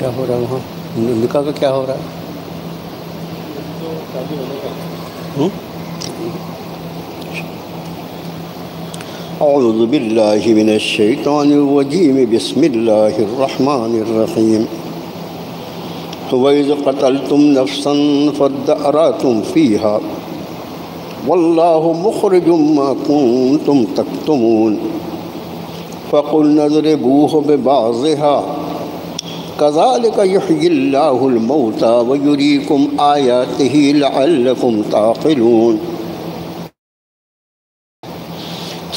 کیا ہو رہا ہے وہاں؟ نکاح کا کیا ہو رہا ہے؟ اعوذ باللہ من الشیطان الرجیم بسم اللہ الرحمن الرحیم وَإِذْ قَتَلْتُمْ نَفْسًا فَادَّارَأْتُمْ فِيهَا وَاللَّهُ مُخْرِجٌ مَا كُنْتُمْ تَكْتُمُونَ فَقُلْنَا اضْرِبُوهُ بِبَعْضِهَا كَذَلِكَ يُحْيِي اللَّهُ الْمَوْتَى وَيُرِيكُمْ آيَاتِهِ لَعَلَّكُمْ تَعْقِلُونَ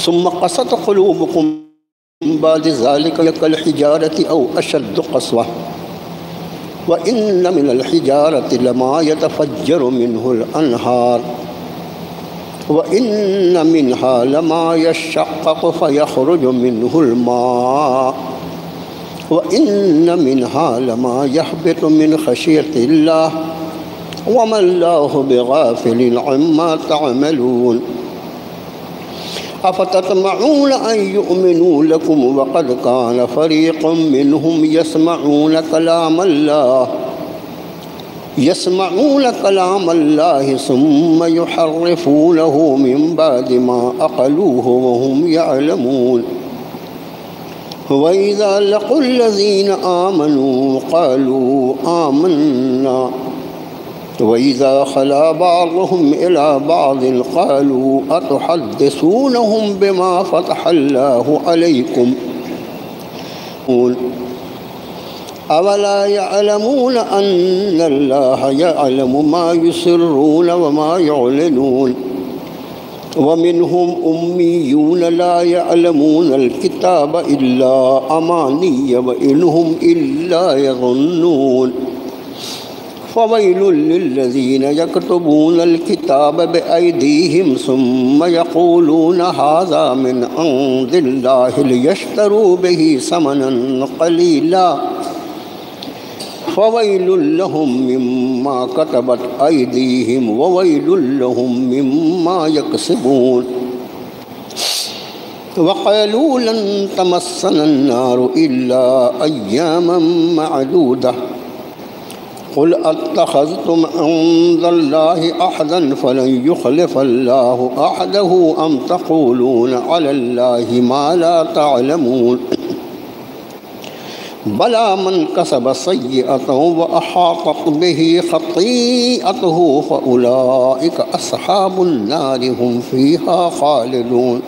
ثُمَّ قَسَتْ قُلُوبُكُمْ مِنْ بَعْدِ ذَلِكَ كَالْحِجَارَةِ أَوْ أَشَدُّ قَسْوَةً وَإِنَّ مِنَ الْحِجَارَةِ لَمَا يَتَفَجَّرُ مِنْهُ الْأَنْهَارُ وَإِنَّ مِنْهَا لَمَا يَشَّقَّقُ فَيَخْرُجُ مِنْهُ الْمَاءُ وَإِنَّ مِنْهَا لَمَا يَهْبِطُ مِنْ خَشْيَةِ اللَّهِ وَمَا اللَّهُ بِغَافِلٍ عَمَّا تَعْمَلُونَ أَفَتَطْمَعُونَ أَن يُؤْمِنُوا لَكُمْ وَقَدْ كَانَ فَرِيقٌ مِّنْهُمْ يَسْمَعُونَ كَلَامَ اللَّهِ ثُمَّ يُحَرِّفُونَهُ مِنْ بَعْدِ مَا عَقَلُوهُ وَهُمْ يَعْلَمُونَ وَإِذَا لَقُوا الَّذِينَ آمَنُوا قَالُوا آمَنَّا وَإِذَا خَلَا بَعْضُهُمْ إِلَى بَعْضٍ قَالُوا أَتُحَدِّثُونَهُمْ بِمَا فَتَحَ اللَّهُ عَلَيْكُمْ أَوَلَا يَعْلَمُونَ أَنَّ اللَّهَ يَعْلَمُ مَا يُسِرُّونَ وَمَا يُعْلِنُونَ وَمِنْهُمْ أُمِّيُّونَ لَا يَعْلَمُونَ الْكِتَابَ إِلَّا أَمَانِيَّ وَإِنْهُمْ إِلَّا يَظُنُّونَ فَوَيْلٌ لِّلَّذِينَ يَكْتُبُونَ الْكِتَابَ بِأَيْدِيهِمْ ثُمَّ يَقُولُونَ هَذَا مِنْ عِندِ اللَّهِ لِيَشْتَرُوا بِهِ ثَمَنًا قَلِيلًا فَوَيْلٌ لَّهُم مِّمَّا كَتَبَتْ أَيْدِيهِمْ وَوَيْلٌ لَّهُم مِّمَّا يَكْسِبُونَ وَقَالُوا لَن تَمَسَّنَا النَّارُ إِلَّا أَيَّامًا مَّعْدُودَةً قُلْ أَتَّخَذْتُمْ عِندَ اللَّهِ عَهْدًا فَلَن يُخْلِفَ اللَّهُ عَهْدَهُ أَمْ تَقُولُونَ عَلَى اللَّهِ مَا لَا تَعْلَمُونَ بَلَىٰ مَنْ كَسَبَ سَيِّئَةً وَأَحَاطَتْ بِهِ خَطِيئَتُهُ فَأُولَٰئِكَ أَصْحَابُ النَّارِ هُمْ فِيهَا خَالِدُونَ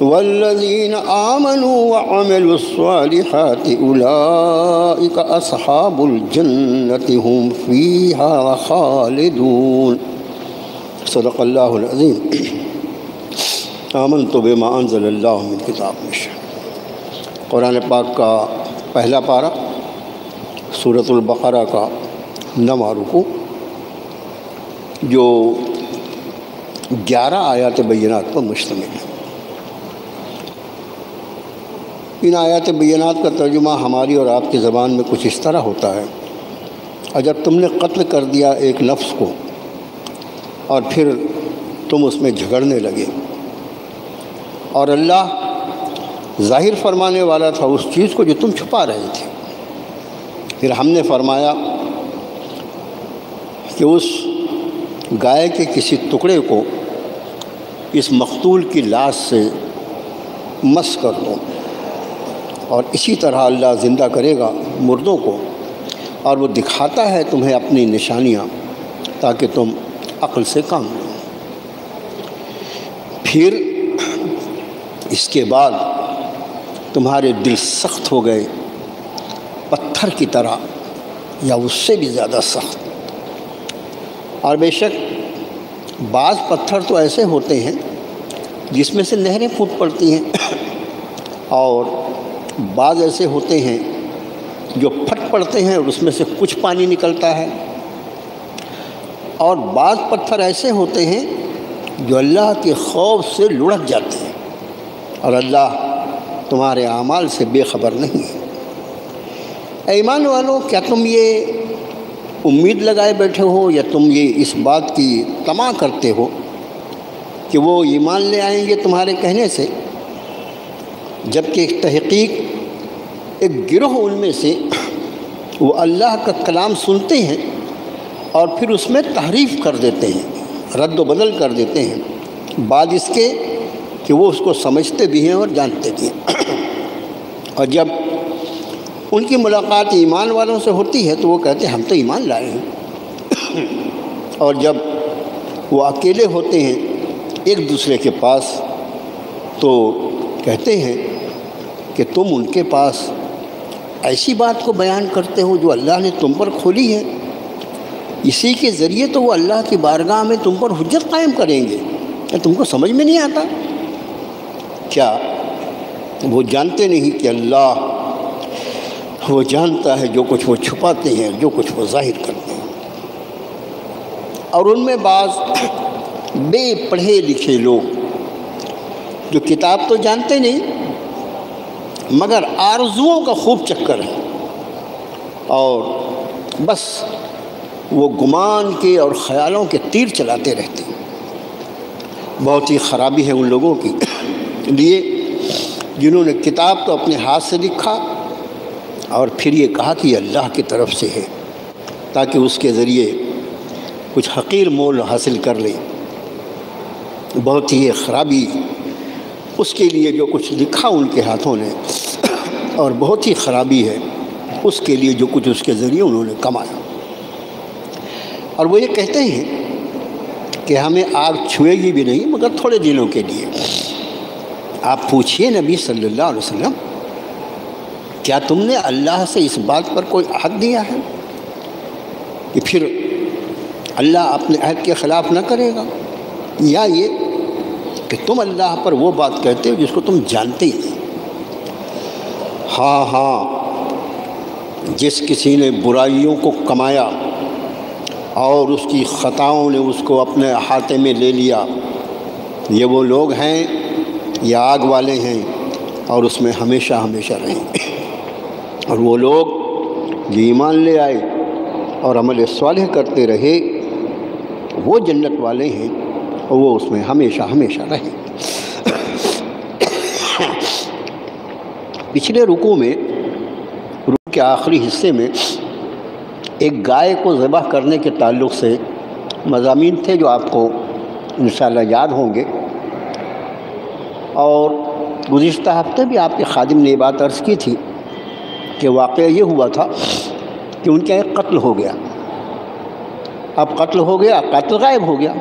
وَالَّذِينَ آمَنُوا وَعَمِلُوا الصَّالِحَاتِ أُولَٰئِكَ أَصْحَابُ الْجَنَّةِ هُمْ فِيهَا خَالِدُونَ صدق اللہ العظیم آمنت بما انزل اللہ من کتاب مشہور۔ قرآن پاک کا پہلا پارہ سورۃ البقرہ کا 9واں رکوع جو 11 آیات بینات پر مشتمل ہے۔ ان آیات بینات کا ترجمہ ہماری اور آپ کی زبان میں کچھ اس طرح ہوتا ہے: اگر تم نے قتل کر دیا ایک نفس کو اور پھر تم اس میں جھگڑنے لگے اور اللہ ظاہر فرمانے والا تھا اس چیز کو جو تم چھپا رہے تھے، پھر ہم نے فرمایا کہ اس گائے کے کسی ٹکڑے کو اس مقتول کی لاش سے مس کر دو، اور اسی طرح اللہ زندہ کرے گا مردوں کو اور وہ دکھاتا ہے تمہیں اپنی نشانیاں تاکہ تم عقل سے کام لو۔ پھر اس کے بعد تمہارے دل سخت ہو گئے پتھر کی طرح یا اس سے بھی زیادہ سخت، اور بے شک بعض پتھر تو ایسے ہوتے ہیں جس میں سے نہریں پھوٹ پڑتی ہیں، اور بعض ایسے ہوتے ہیں جو پھٹ پڑتے ہیں اور اس میں سے کچھ پانی نکلتا ہے، اور بعض پتھر ایسے ہوتے ہیں جو اللہ کے خوف سے لڑک جاتے ہیں، اور اللہ تمہارے اعمال سے بے خبر نہیں ہے۔ اے ایمان والو، کیا تم یہ امید لگائے بیٹھے ہو یا تم یہ اس بات کی طمع کرتے ہو کہ وہ ایمان لے آئیں گے تمہارے کہنے سے، جبکہ تحقیق ایک گروہ ان میں سے وہ اللہ کا کلام سنتے ہیں اور پھر اس میں تحریف کر دیتے ہیں، رد و بدل کر دیتے ہیں، بعد اس کے کہ وہ اس کو سمجھتے بھی ہیں اور جانتے بھی ہیں۔ اور جب ان کی ملاقات ایمان والوں سے ہوتی ہے تو وہ کہتے ہیں ہم تو ایمان لائے ہیں، اور جب وہ اکیلے ہوتے ہیں ایک دوسرے کے پاس تو کہتے ہیں کہ تم ان کے پاس ایسی بات کو بیان کرتے ہو جو اللہ نے تم پر کھولی ہے، اسی کے ذریعے تو وہ اللہ کی بارگاہ میں تم پر حجت قائم کریں گے، کیا تم کو سمجھ میں نہیں آتا؟ کیا وہ جانتے نہیں کہ اللہ وہ جانتا ہے جو کچھ وہ چھپاتے ہیں، جو کچھ وہ ظاہر کرتے ہیں؟ اور ان میں بعض بے پڑھے لکھے لوگ جو کتاب تو جانتے نہیں مگر آرزوؤں کا خوب چکر ہے، اور بس وہ گمان کے اور خیالوں کے تیر چلاتے رہتے ہیں۔ بہت ہی خرابی ہے ان لوگوں کی لیے جنہوں نے کتاب تو اپنے ہاتھ سے لکھا اور پھر یہ کہا کہ یہ اللہ کی طرف سے ہے تاکہ اس کے ذریعے کچھ حقیر مول حاصل کر لیں۔ بہت ہی خرابی اس کے لیے جو کچھ لکھا ان کے ہاتھوں نے، اور بہت ہی خرابی ہے اس کے لیے جو کچھ اس کے ذریعے انہوں نے کمایا۔ اور وہ یہ کہتے ہیں کہ ہمیں آگ چھوئے گی بھی نہیں مگر تھوڑے دنوں کے لیے۔ آپ پوچھئے نبی صلی اللہ علیہ وسلم کیا تم نے اللہ سے اس بات پر کوئی عہد دیا ہے کہ پھر اللہ اپنے عہد کے خلاف نہ کرے گا، یا یہ کہ تم اللہ پر وہ بات کہتے ہو جس کو تم جانتے ہی نہیں؟ ہاں جس کسی نے برائیوں کو کمایا اور اس کی خطاؤں نے اس کو اپنے احاطے میں لے لیا، یہ وہ لوگ ہیں، یہ آگ والے ہیں اور اس میں ہمیشہ ہمیشہ رہیں گے۔ اور وہ لوگ جو ایمان لے آئے اور عمل صالح کرتے رہے وہ جنت والے ہیں اور وہ اس میں ہمیشہ ہمیشہ رہیں۔ پچھلے رکوع میں، رکوع کے آخری حصے میں، ایک گائے کو ذبح کرنے کے تعلق سے مضامین تھے جو آپ کو انشاءاللہ یاد ہوں گے، اور گزشتہ ہفتے بھی آپ کے خادم نے یہ بات عرض کی تھی کہ واقعہ یہ ہوا تھا کہ ان کا ایک قتل ہو گیا۔ اب قتل ہو گیا، قاتل غائب ہو گیا،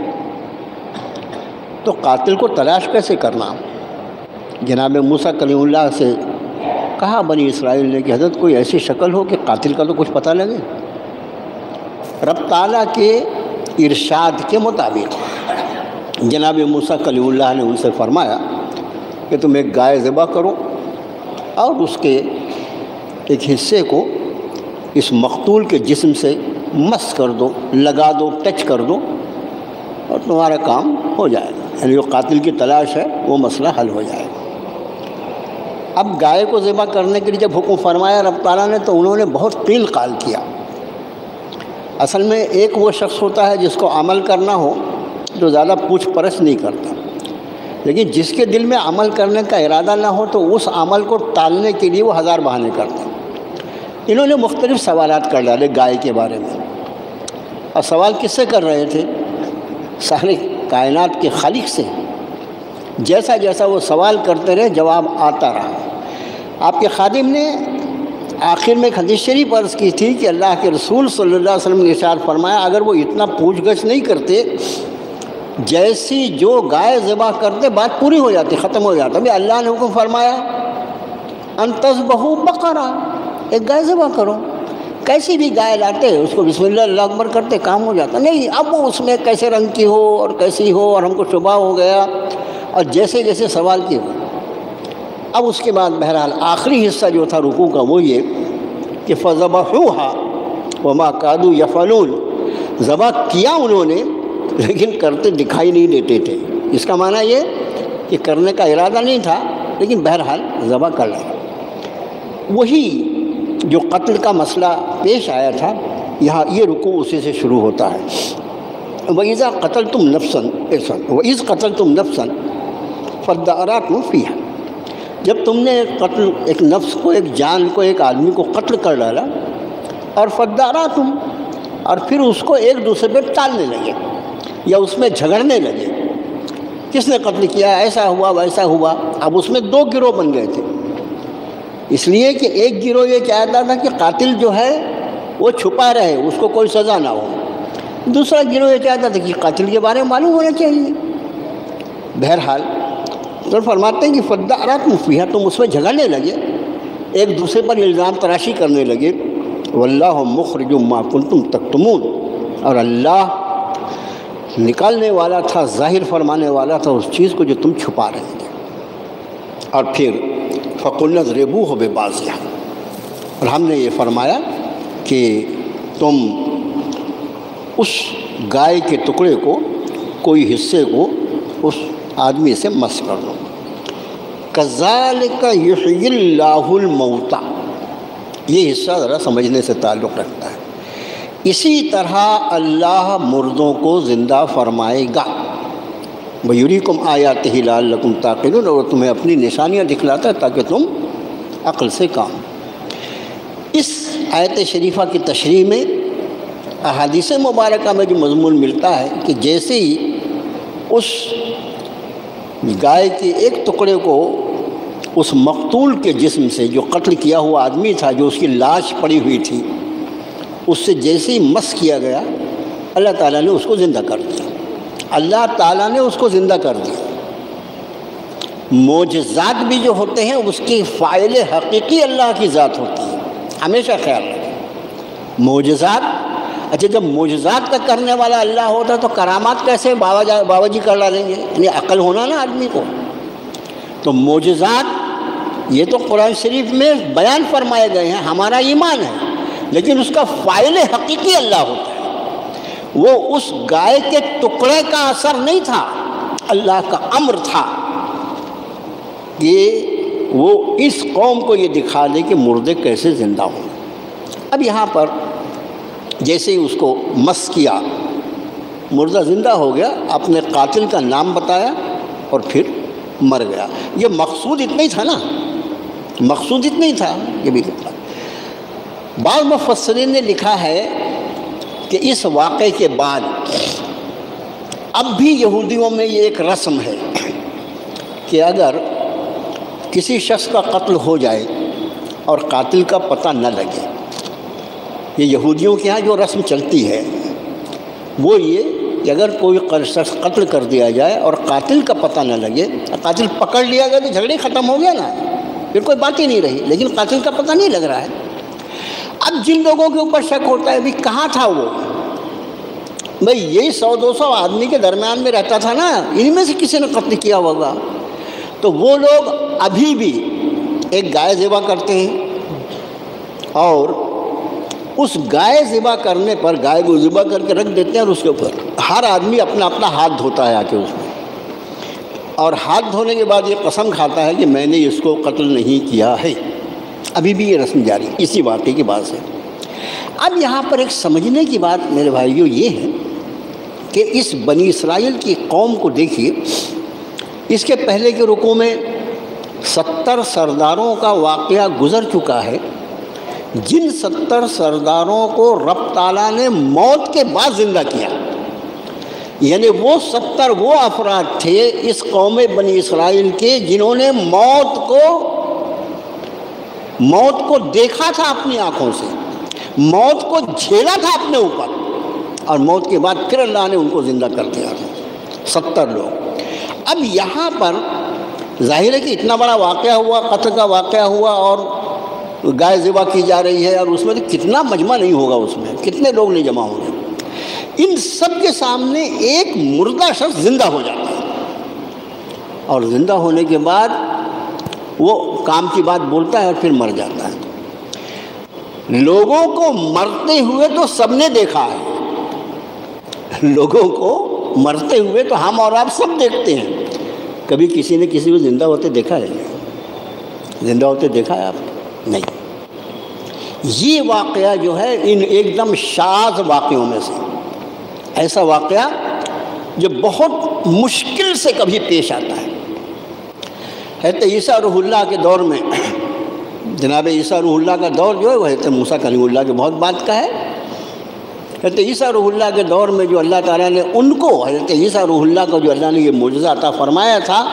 تو قاتل کو تلاش کیسے کرنا؟ جناب موسیٰ کلیم اللہ سے کہا بنی اسرائیل نے کہ حضرت کوئی ایسی شکل ہو کہ قاتل کا تو کچھ پتہ لگے۔ رب تعالیٰ کے ارشاد کے مطابق جناب موسیٰ کلیم اللہ نے ان سے فرمایا کہ تم ایک گائے ذبح کرو اور اس کے ایک حصے کو اس مقتول کے جسم سے مس کر دو، لگا دو، ٹچ کر دو، اور تمہارا کام ہو جائے گا، یعنی جو قاتل کی تلاش ہے وہ مسئلہ حل ہو جائے گا۔ اب گائے کو ذبح کرنے کے لیے جب حکم فرمایا رب تعالیٰ نے تو انہوں نے بہت قیل قال کیا۔ اصل میں ایک وہ شخص ہوتا ہے جس کو عمل کرنا ہو جو زیادہ پوچھ پرچھ نہیں کرتا، لیکن جس کے دل میں عمل کرنے کا ارادہ نہ ہو تو اس عمل کو ٹالنے کے لیے وہ ہزار بہانے کرتے ہیں۔ انہوں نے مختلف سوالات کر ڈالے گائے کے بارے میں، اور سوال کس سے کر رہے تھے؟ سارے کائنات کے خالق سے۔ جیسا جیسا وہ سوال کرتے رہے جواب آتا رہا۔ آپ کے خادم نے آخر میں ایک حدیث شریف عرض کی تھی کہ اللہ کے رسول صلی اللہ علیہ وسلم نے ارشاد فرمایا اگر وہ اتنا پوچھ گچھ نہیں کرتے، جیسی جو گائے ذبح کرتے بات پوری ہو جاتی، ختم ہو جاتا۔ بھی اللہ نے حکم فرمایا ان تذبحوا بقرہ، ایک گائے ذبح کرو، کیسی بھی گائے لاتے اس کو بسم اللہ اللہ اکبر کرتے کام ہو جاتا۔ نہیں، اب وہ اس میں کیسے رنگ کی ہو اور کیسی ہو، اور ہم کو شبہ ہو گیا، اور جیسے جیسے سوال کیے ہو۔ اب اس کے بعد بہرحال آخری حصہ جو تھا رکوع کا وہ یہ کہ فَذَبَحُوهَا وَمَا كَادُوا يَفْعَلُونَ، ذبح کیا انہوں نے لیکن کرتے دکھائی نہیں دیتے تھے۔ اس کا معنی یہ کہ کرنے کا ارادہ نہیں تھا لیکن بہرحال ذبح کر لیا۔ وہی جو قتل کا مسئلہ پیش آیا تھا، یہاں یہ رکوع اسی سے شروع ہوتا ہے۔ وَإِذَا قَتَلْتُمْ نَفْسًا وَإِذْ قَتَلْتُمْ نَفْسًا فَادَّارَأْتُمْ فِيهَا، جب تم نے ایک نفس کو، ایک جان کو، ایک آدمی کو قتل کر ڈالا اور فداراتم، اور پھر اس کو ایک دوسرے پہ ٹالنے لگے یا اس میں جھگڑنے لگے، کس نے قتل کیا، ایسا ہوا ویسا ہوا۔ اب اس میں دو گروہ بن گئے تھے، اس لیے کہ ایک گروہ یہ چاہتا تھا کہ قاتل جو ہے وہ چھپا رہے، اس کو کوئی سزا نہ ہو، دوسرا گروہ یہ چاہتا تھا کہ قاتل کے بارے میں معلوم ہونا چاہیے۔ بہرحال تو فرماتے ہیں کہ فداراتم فیہا، تم اس میں جھگڑنے لگے، ایک دوسرے پر الزام تراشی کرنے لگے، واللہ مخرج ما کنتم تکتمون، اور اللہ نکالنے والا تھا، ظاہر فرمانے والا تھا اس چیز کو جو تم چھپا رہے تھے۔ اور پھر فقلنا اضربوہ ببعضہا، اور ہم نے یہ فرمایا کہ تم اس گائے کے ٹکڑے کو، کوئی حصے کو اس آدمی سے مس کر دو۔ کذالک یحیی اللہ الموتى، یہ حصہ ذرا سمجھنے سے تعلق رکھتا ہے۔ اسی طرح اللہ مردوں کو زندہ فرمائے گا، وَيُرِيكُمْ آيَاتِهِ لَعَلَّكُمْ تَعْقِلُونَ، اور تمہیں اپنی نشانیاں دکھلاتا ہے تاکہ تم عقل سے کام۔ اس آیت شریفہ کی تشریح میں احادیث مبارکہ میں جو مضمون ملتا ہے کہ جیسے ہی اس گائے کے ایک ٹکڑے کو اس مقتول کے جسم سے، جو قتل کیا ہوا آدمی تھا، جو اس کی لاش پڑی ہوئی تھی، اس سے جیسے ہی مس کیا گیا، اللہ تعالیٰ نے اس کو زندہ کر دیا۔ اللہ تعالیٰ نے اس کو زندہ کر دیا۔ معجزات بھی جو ہوتے ہیں اس کی فاعل حقیقی اللہ کی ذات ہوتی ہے، ہمیشہ خیال رکھیں۔ معجزات، اچھا جب معجزات کا کرنے والا اللہ ہوتا تو کرامات کیسے بابا جی کر ڈالیں گے؟ یعنی عقل ہونا نا آدمی کو۔ تو معجزات یہ تو قرآن شریف میں بیان فرمائے گئے ہیں، ہمارا ایمان ہے، لیکن اس کا فاعل حقیقی اللہ ہوتا ہے۔ وہ اس گائے کے ٹکڑے کا اثر نہیں تھا، اللہ کا امر تھا کہ وہ اس قوم کو یہ دکھا دے کہ مردے کیسے زندہ ہوں۔ اب یہاں پر جیسے ہی اس کو مس کیا، مردہ زندہ ہو گیا، اپنے قاتل کا نام بتایا اور پھر مر گیا۔ یہ مقصود اتنا ہی تھا نا، مقصود اتنا ہی تھا۔ یہ بھی بعض مفسرین نے لکھا ہے کہ اس واقعے کے بعد اب بھی یہودیوں میں یہ ایک رسم ہے کہ اگر کسی شخص کا قتل ہو جائے اور قاتل کا پتہ نہ لگے، یہ یہودیوں کے ہاں جو رسم چلتی ہے وہ یہ کہ اگر کوئی شخص قتل کر دیا جائے اور قاتل کا پتہ نہ لگے، قاتل پکڑ لیا گیا تو جھگڑے ختم ہو گیا نا، پھر کوئی بات ہی نہیں رہی، لیکن قاتل کا پتہ نہیں لگ رہا ہے۔ اب جن لوگوں کے اوپر شک ہوتا ہے بھی کہاں تھا وہ، بھئی یہی 100-200 آدمی کے درمیان میں رہتا تھا نا، انہی میں سے کسی نے قتل کیا ہوگا، تو وہ لوگ ابھی بھی ایک گائے ذبح کرتے ہیں اور اس گائے ذبح کرنے پر گائے کو ذبح کر کے رکھ دیتے ہیں، اور اس کے اوپر ہر آدمی اپنا اپنا ہاتھ دھوتا ہے آ کے اس میں، اور ہاتھ دھونے کے بعد یہ قسم کھاتا ہے کہ میں نے اس کو قتل نہیں کیا ہے۔ ابھی بھی یہ رسم جاری اسی واقعے کی بات سے۔ اب یہاں پر ایک سمجھنے کی بات میرے بھائیوں یہ ہے کہ اس بنی اسرائیل کی قوم کو دیکھیے، اس کے پہلے کے رکوع میں 70 سرداروں کا واقعہ گزر چکا ہے، جن 70 سرداروں کو رب تعالیٰ نے موت کے بعد زندہ کیا۔ یعنی وہ 70 وہ افراد تھے اس قوم بنی اسرائیل کے جنہوں نے موت کو دیکھا تھا اپنی آنکھوں سے، موت کو جھیلا تھا اپنے اوپر، اور موت کے بعد پھر اللہ نے ان کو زندہ کر دیا تھا، 70 لوگ۔ اب یہاں پر ظاہر ہے کہ اتنا بڑا واقعہ ہوا، قتل کا واقعہ ہوا اور گائے ذبح کی جا رہی ہے، اور اس میں تو کتنا مجمع نہیں ہوگا، اس میں کتنے لوگ نہیں جمع ہوں گے۔ ان سب کے سامنے ایک مردہ شخص زندہ ہو جاتا ہے، اور زندہ ہونے کے بعد وہ کام کی بات بولتا ہے اور پھر مر جاتا ہے۔ لوگوں کو مرتے ہوئے تو سب نے دیکھا ہے، لوگوں کو مرتے ہوئے تو ہم اور آپ سب دیکھتے ہیں، کبھی کسی نے کسی کو زندہ ہوتے دیکھا ہے؟ زندہ ہوتے دیکھا ہے آپ؟ نہیں۔ یہ واقعہ جو ہے ان ایک دم شاذ واقعوں میں سے، ایسا واقعہ جو بہت مشکل سے کبھی پیش آتا ہے۔ حضرت عیسیٰ روح اللہ کے دور میں جناب عیسیٰ روح اللہ کا دور جو ہے وہ حضرت موسیٰ کلیم اللہ کے بہت بات کا ہے۔ حضرت عیسیٰ روح اللہ کے دور میں جو اللہ تعالیٰ نے ان کو، حضرت عیسیٰ روح اللہ کو جو اللہ نے یہ معجزہ عطا فرمایا تھا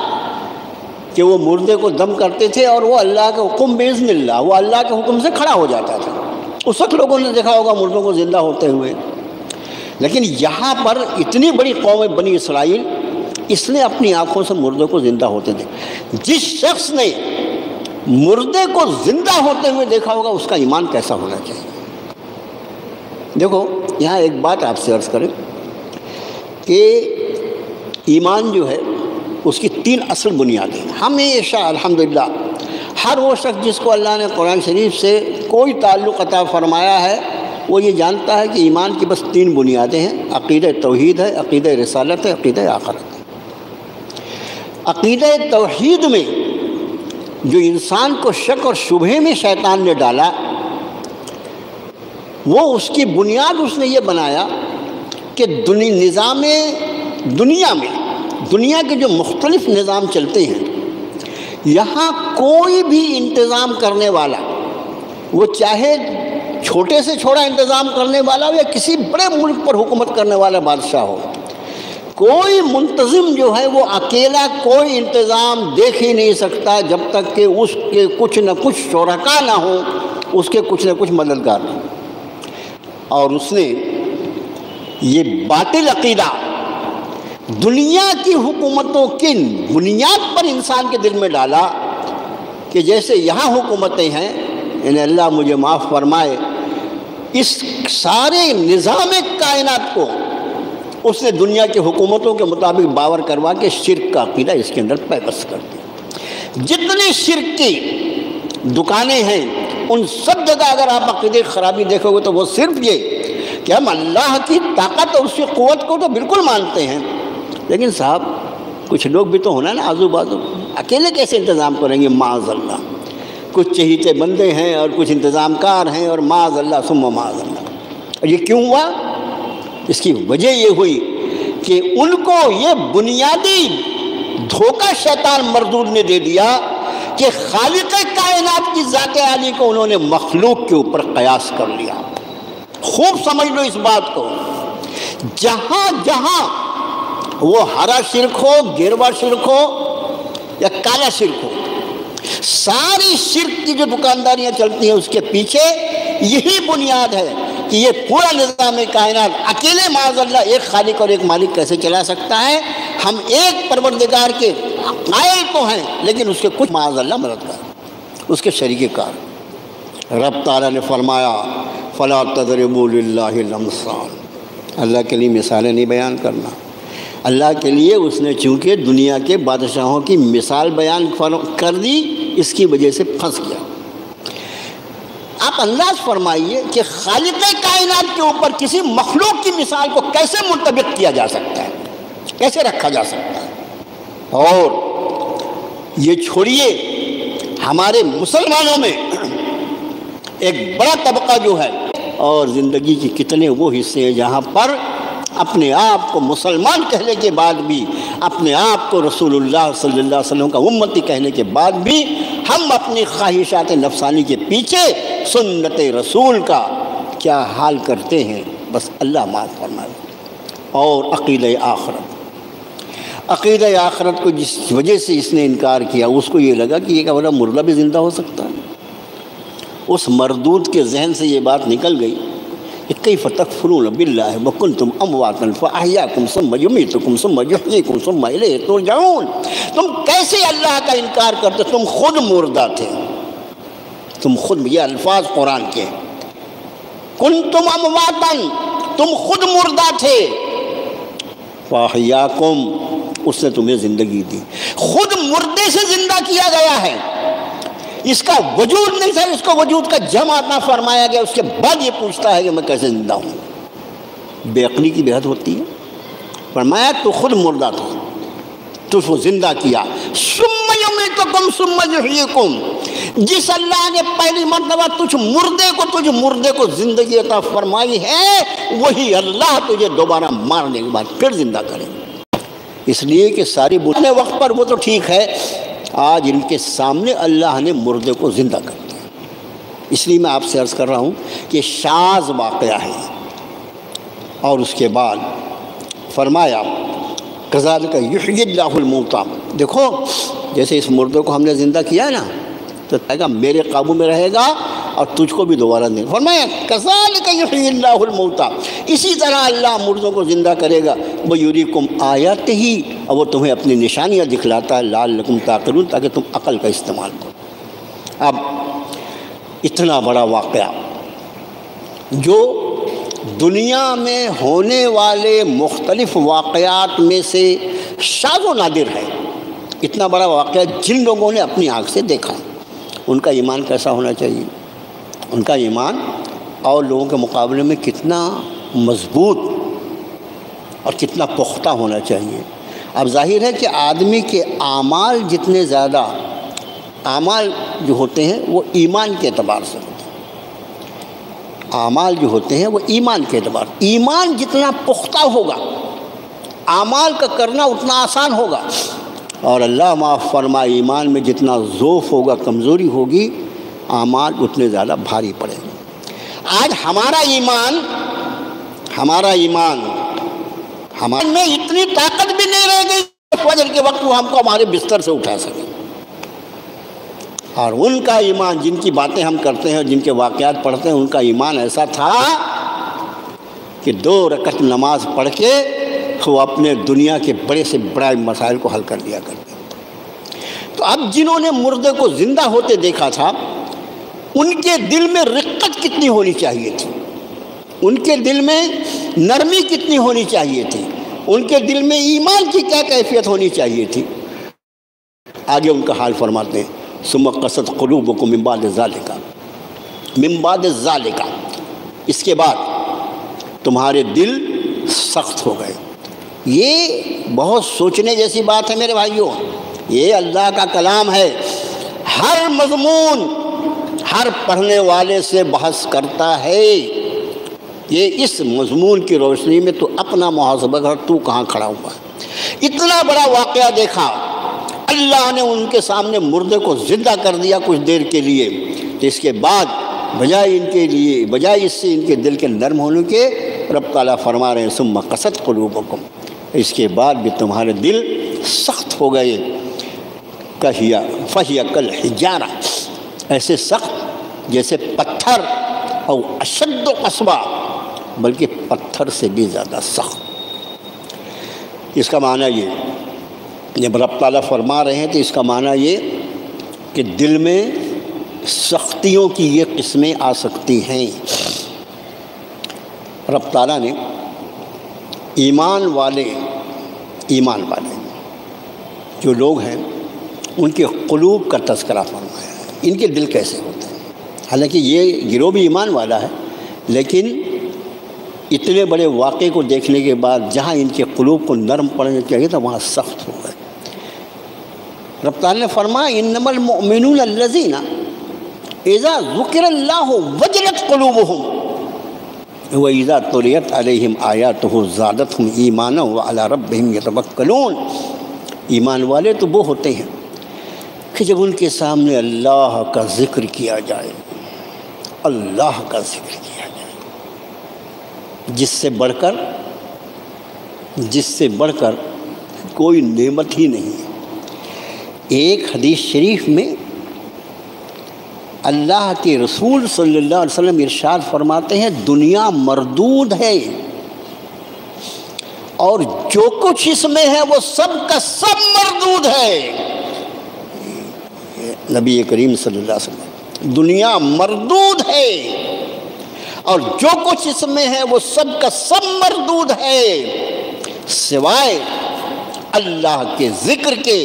کہ وہ مردے کو دم کرتے تھے اور وہ اللہ کے حکم باذن اللہ، وہ اللہ کے حکم سے کھڑا ہو جاتا تھا۔ اس وقت لوگوں نے دیکھا ہوگا مردوں کو زندہ ہوتے ہوئے، لیکن یہاں پر اتنی بڑی قوم بنی اسرائیل، اس نے اپنی آنکھوں سے مردوں کو زندہ ہوتے دیکھا۔ جس شخص نے مردے کو زندہ ہوتے ہوئے دیکھا ہوگا اس کا ایمان کیسا ہونا چاہیے۔ دیکھو یہاں ایک بات آپ سے عرض کریں کہ ایمان جو ہے اس کی 3 اصل بنیادیں ہیں۔ ہمیشہ الحمدللہ ہر وہ شخص جس کو اللہ نے قرآن شریف سے کوئی تعلق عطا فرمایا ہے وہ یہ جانتا ہے کہ ایمان کی بس 3 بنیادیں ہیں، عقیدہ توحید ہے، عقیدہ رسالت ہے، عقیدہ آخرت ہے۔ عقیدہ توحید میں جو انسان کو شک اور شبہے میں شیطان نے ڈالا، وہ اس کی بنیاد اس نے یہ بنایا کہ نظام دنیا میں، دنیا کے جو مختلف نظام چلتے ہیں، یہاں کوئی بھی انتظام کرنے والا، وہ چاہے چھوٹے سے چھوٹا انتظام کرنے والا ہو یا کسی بڑے ملک پر حکومت کرنے والا بادشاہ ہو، کوئی منتظم جو ہے وہ اکیلا کوئی انتظام دیکھ ہی نہیں سکتا جب تک کہ اس کے کچھ نہ کچھ شرکا نہ ہوں، اس کے کچھ نہ کچھ مددگار نہ ہوں۔ اور اس نے یہ باطل عقیدہ دنیا کی حکومتوں کی بنیاد پر انسان کے دل میں ڈالا کہ جیسے یہاں حکومتیں ہیں، انہیں اللہ مجھے معاف فرمائے، اس سارے نظام کائنات کو اس نے دنیا کی حکومتوں کے مطابق باور کروا کے شرک کا عقیدہ اس کے اندر پیوست کر دیا۔ جتنی شرک کی دکانیں ہیں ان سب جگہ اگر آپ عقیدے خرابی دیکھو گے تو وہ صرف یہ کہ ہم اللہ کی طاقت اور اس کی قوت کو تو بالکل مانتے ہیں، لیکن صاحب کچھ لوگ بھی تو ہونا نا آزو بازو، اکیلے کیسے انتظام کریں گے؟ معاذ اللہ، کچھ چہیتے بندے ہیں اور کچھ انتظام کار ہیں، اور معاذ اللہ ثم معاذ اللہ۔ اور یہ کیوں ہوا؟ اس کی وجہ یہ ہوئی کہ ان کو یہ بنیادی دھوکہ شیطان مردود نے دے دیا کہ خالق کائنات کی ذات عالی کو انہوں نے مخلوق کے اوپر قیاس کر لیا۔ خوب سمجھ لو اس بات کو، جہاں جہاں وہ ہرا شرک ہو، گروا شرک ہو یا کالا شرک ہو، ساری شرک کی جو دکانداریاں چلتی ہیں اس کے پیچھے یہی بنیاد ہے کہ یہ پورا نظام کائنات اکیلے معاذ اللہ ایک خالق اور ایک مالک کیسے چلا سکتا ہے؟ ہم ایک پروردگار کے قائل تو ہیں لیکن اس کے کچھ معاذ اللہ مددگار، اس کے شریک کار۔ رب تعالیٰ نے فرمایا فَلَا تَضْرِبُوا لِلَّهِ الْأَمْثَالَ، اللہ کے لیے مثالیں نہیں بیان کرنا۔ اللہ کے لیے اس نے چونکہ دنیا کے بادشاہوں کی مثال بیان کر دی، اس کی وجہ سے پھنس گیا۔ آپ انداز فرمائیے کہ خالق کائنات کے اوپر کسی مخلوق کی مثال کو کیسے منطبق کیا جا سکتا ہے، کیسے رکھا جا سکتا ہے؟ اور یہ چھوڑیے، ہمارے مسلمانوں میں ایک بڑا طبقہ جو ہے، اور زندگی کے کتنے وہ حصے ہیں جہاں پر اپنے آپ کو مسلمان کہنے کے بعد بھی، اپنے آپ کو رسول اللہ صلی اللہ علیہ وسلم کا امتی کہنے کے بعد بھی ہم اپنی خواہشات نفسانی کے پیچھے سنت رسول کا کیا حال کرتے ہیں، بس اللہ معاف فرمائے۔ اور عقیدہ آخرت کو جس وجہ سے اس نے انکار کیا، اس کو یہ لگا کہ یہ کیا بولا مردہ بھی زندہ ہو سکتا ہے۔ اس مردود کے ذہن سے یہ بات نکل گئی کہ کیف تکفرون باللہ وکنتم امواتا فاحیاکم ثم یمیتکم ثم یحییکم ثم الیہ ترجعون۔ تم کیسے اللہ کا انکار کرتے؟ تم خود مردہ تھے، تم خود، یہ الفاظ قرآن کے، کنتم امواتا، تم خود مردہ تھے، فاحیاکم، اس نے تمہیں زندگی دی، خود مردے سے زندہ کیا گیا ہے، اس کا وجود نہیں تھا، اس کو وجود کا جمع عطا فرمایا گیا، اس کے بعد یہ پوچھتا ہے کہ میں کیسے زندہ ہوں؟ بے عقلی کی بے حد ہوتی ہے۔ فرمایا تو خود مردہ تھا، تو اس کو زندہ کیا، ثم یمیتکم ثم یحییکم، جس اللہ نے پہلی مرتبہ تجھ مردے کو زندگی عطا فرمائی ہے، وہی اللہ تجھے دوبارہ مارنے کے بعد پھر زندہ کرے۔ اس لیے کہ ساری وقت پر وہ تو ٹھیک ہے، آج ان کے سامنے اللہ نے مردے کو زندہ کر دیا۔ اس لیے میں آپ سے عرض کر رہا ہوں کہ شاذ واقعہ ہے۔ اور اس کے بعد فرمایا کذالک یحیی اللہ الموتیٰ، دیکھو جیسے اس مردے کو ہم نے زندہ کیا ہے نا، تو کہے گا میرے قابو میں رہے گا اور تجھ کو بھی دوبارہ دیں۔ فرمایا کذالک یحیی اللہ الموتیٰ، اسی طرح اللہ مردوں کو زندہ کرے گا، ویریکم آیاتہ، اور وہ تمہیں اپنی نشانیاں دکھلاتا ہے، لعلکم تعقلون، تاکہ تم عقل کا استعمال کرو۔ اب اتنا بڑا واقعہ جو دنیا میں ہونے والے مختلف واقعات میں سے شاذ و نادر ہے، اتنا بڑا واقعہ جن لوگوں نے اپنی آنکھ سے دیکھا، ان کا ایمان کیسا ہونا چاہیے؟ ان کا ایمان اور لوگوں کے مقابلے میں کتنا مضبوط اور کتنا پختہ ہونا چاہیے۔ اب ظاہر ہے کہ آدمی کے اعمال جتنے زیادہ، اعمال جو ہوتے ہیں وہ ایمان کے اعتبار سے ہوتے ہیں، اعمال جو ہوتے ہیں وہ ایمان کے اعتبار، ایمان جتنا پختہ ہوگا اعمال کا کرنا اتنا آسان ہوگا، اور اللہ معاف فرمائے ایمان میں جتنا ضعف ہوگا، کمزوری ہوگی، اعمال اتنے زیادہ بھاری پڑیں گے۔ آج ہمارا ایمان ہمارے میں اتنی طاقت بھی نہیں رہ گئی فجر کے وقت وہ ہم کو ہمارے بستر سے اٹھا سکے، اور ان کا ایمان، جن کی باتیں ہم کرتے ہیں اور جن کے واقعات پڑھتے ہیں، ان کا ایمان ایسا تھا کہ 2 رکعت نماز پڑھ کے وہ اپنے دنیا کے بڑے سے بڑے مسائل کو حل کر لیا کرتے۔ تو اب جنہوں نے مردے کو زندہ ہوتے دیکھا تھا، ان کے دل میں رقت کتنی ہونی چاہیے تھی، ان کے دل میں نرمی کتنی ہونی چاہیے تھی، ان کے دل میں ایمان کی کیا کیفیت ہونی چاہیے تھی۔ آگے ان کا حال فرماتے ہیں، ثم قست قلوبکم من بعد ذالک، اس کے بعد تمہارے دل سخت ہو گئے۔ یہ بہت سوچنے جیسی بات ہے میرے بھائیوں، یہ اللہ کا کلام ہے، ہر مضمون ہر پڑھنے والے سے بحث کرتا ہے۔ یہ اس مضمون کی روشنی میں تو اپنا محاسبہ کر، تو کہاں کھڑا ہوا ہے۔ اتنا بڑا واقعہ دیکھا، اللہ نے ان کے سامنے مردے کو زندہ کر دیا کچھ دیر کے لیے، تو اس کے بعد بجائے اس سے ان کے دل کے نرم ہونے کے، رب تعالیٰ فرما رہے ہیں ثم قست قلوبکم، اس کے بعد بھی تمہارے دل سخت ہو گئے، فہی کالحجارہ، ایسے سخت جیسے پتھر، اور اشد قسوہ، بلکہ پتھر سے بھی زیادہ سخت۔ اس کا معنی یہ، جب رب تعالیٰ فرما رہے ہیں تو اس کا معنی یہ کہ دل میں سختیوں کی یہ قسمیں آ سکتی ہیں۔ رب تعالیٰ نے ایمان والے جو لوگ ہیں ان کے قلوب کا تذکرہ فرمایا ہے، ان کے دل کیسے ہوتے ہیں۔ حالانکہ یہ گروہ بھی ایمان والا ہے، لیکن اتنے بڑے واقعے کو دیکھنے کے بعد جہاں ان کے قلوب کو نرم پڑنا چاہیے تھا وہاں سخت ہو گئے۔ رب تعالیٰ نے فرمایا انما المؤمنون الذین اذا ذکر اللہ وجلت قلوبہم وَإِذَا تُلِيَتْ عَلَيْهِمْ آيَاتُهُ زَادَتْهُمْ إِيمَانًا وَعَلَىٰ رَبِّهِمْ يَتَوَكَّلُونَ۔ ایمان والے تو وہ ہوتے ہیں کہ جب ان کے سامنے اللہ کا ذکر کیا جائے، اللہ کا ذکر کیا جائے، جس سے بڑھ کر کوئی نعمت ہی نہیں ہے۔ ایک حدیث شریف میں اللہ کے رسول صلی اللہ علیہ وسلم ارشاد فرماتے ہیں دنیا مردود ہے، اور جو کچھ اس میں ہے وہ سب کا سب مردود ہے۔ نبی کریم صلی اللہ علیہ وسلم، دنیا مردود ہے اور جو کچھ اس میں ہے وہ سب کا سب مردود ہے، سوائے اللہ کے ذکر کے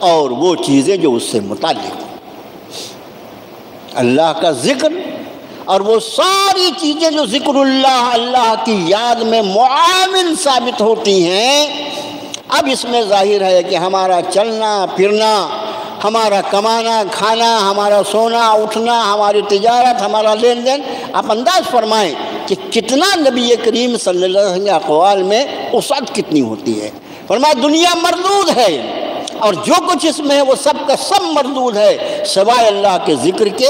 اور وہ چیزیں جو اس سے متعلق ہیں۔ اللہ کا ذکر اور وہ ساری چیزیں جو ذکر اللہ کی یاد میں معاون ثابت ہوتی ہیں۔ اب اس میں ظاہر ہے کہ ہمارا چلنا پھرنا، ہمارا کمانا کھانا، ہمارا سونا اٹھنا، ہماری تجارت، ہمارا لین دین، آپ انداز فرمائیں کہ کتنا نبی کریم صلی اللہ علیہ وسلم کے اقوال میں وسعت کتنی ہوتی ہے۔ فرمایا دنیا مردود ہے اور جو کچھ اس میں ہے وہ سب کا سب مردود ہے، سوائے اللہ کے ذکر کے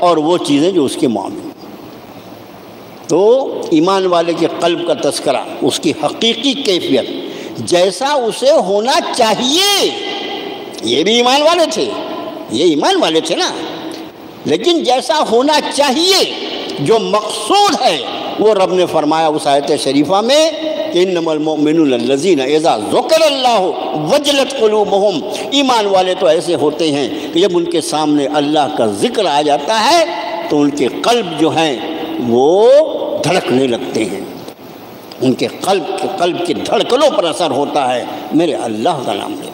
اور وہ چیزیں جو اس کے معاملے. تو ایمان والے کے قلب کا تذکرہ، اس کی حقیقی کیفیت، جیسا اسے ہونا چاہیے. یہ بھی ایمان والے تھے، یہ ایمان والے تھے نا، لیکن جیسا ہونا چاہیے جو مقصود ہے وہ رب نے فرمایا اس آیت شریفہ میں کہ انما المؤمنون الذین اذا ذکر اللہ وجلت قلوبہم. ایمان والے تو ایسے ہوتے ہیں کہ جب ان کے سامنے اللہ کا ذکر آ جاتا ہے تو ان کے قلب جو ہیں وہ دھڑکنے لگتے ہیں، ان کے قلب کی دھڑکنوں پر اثر ہوتا ہے میرے اللہ کا نام لے.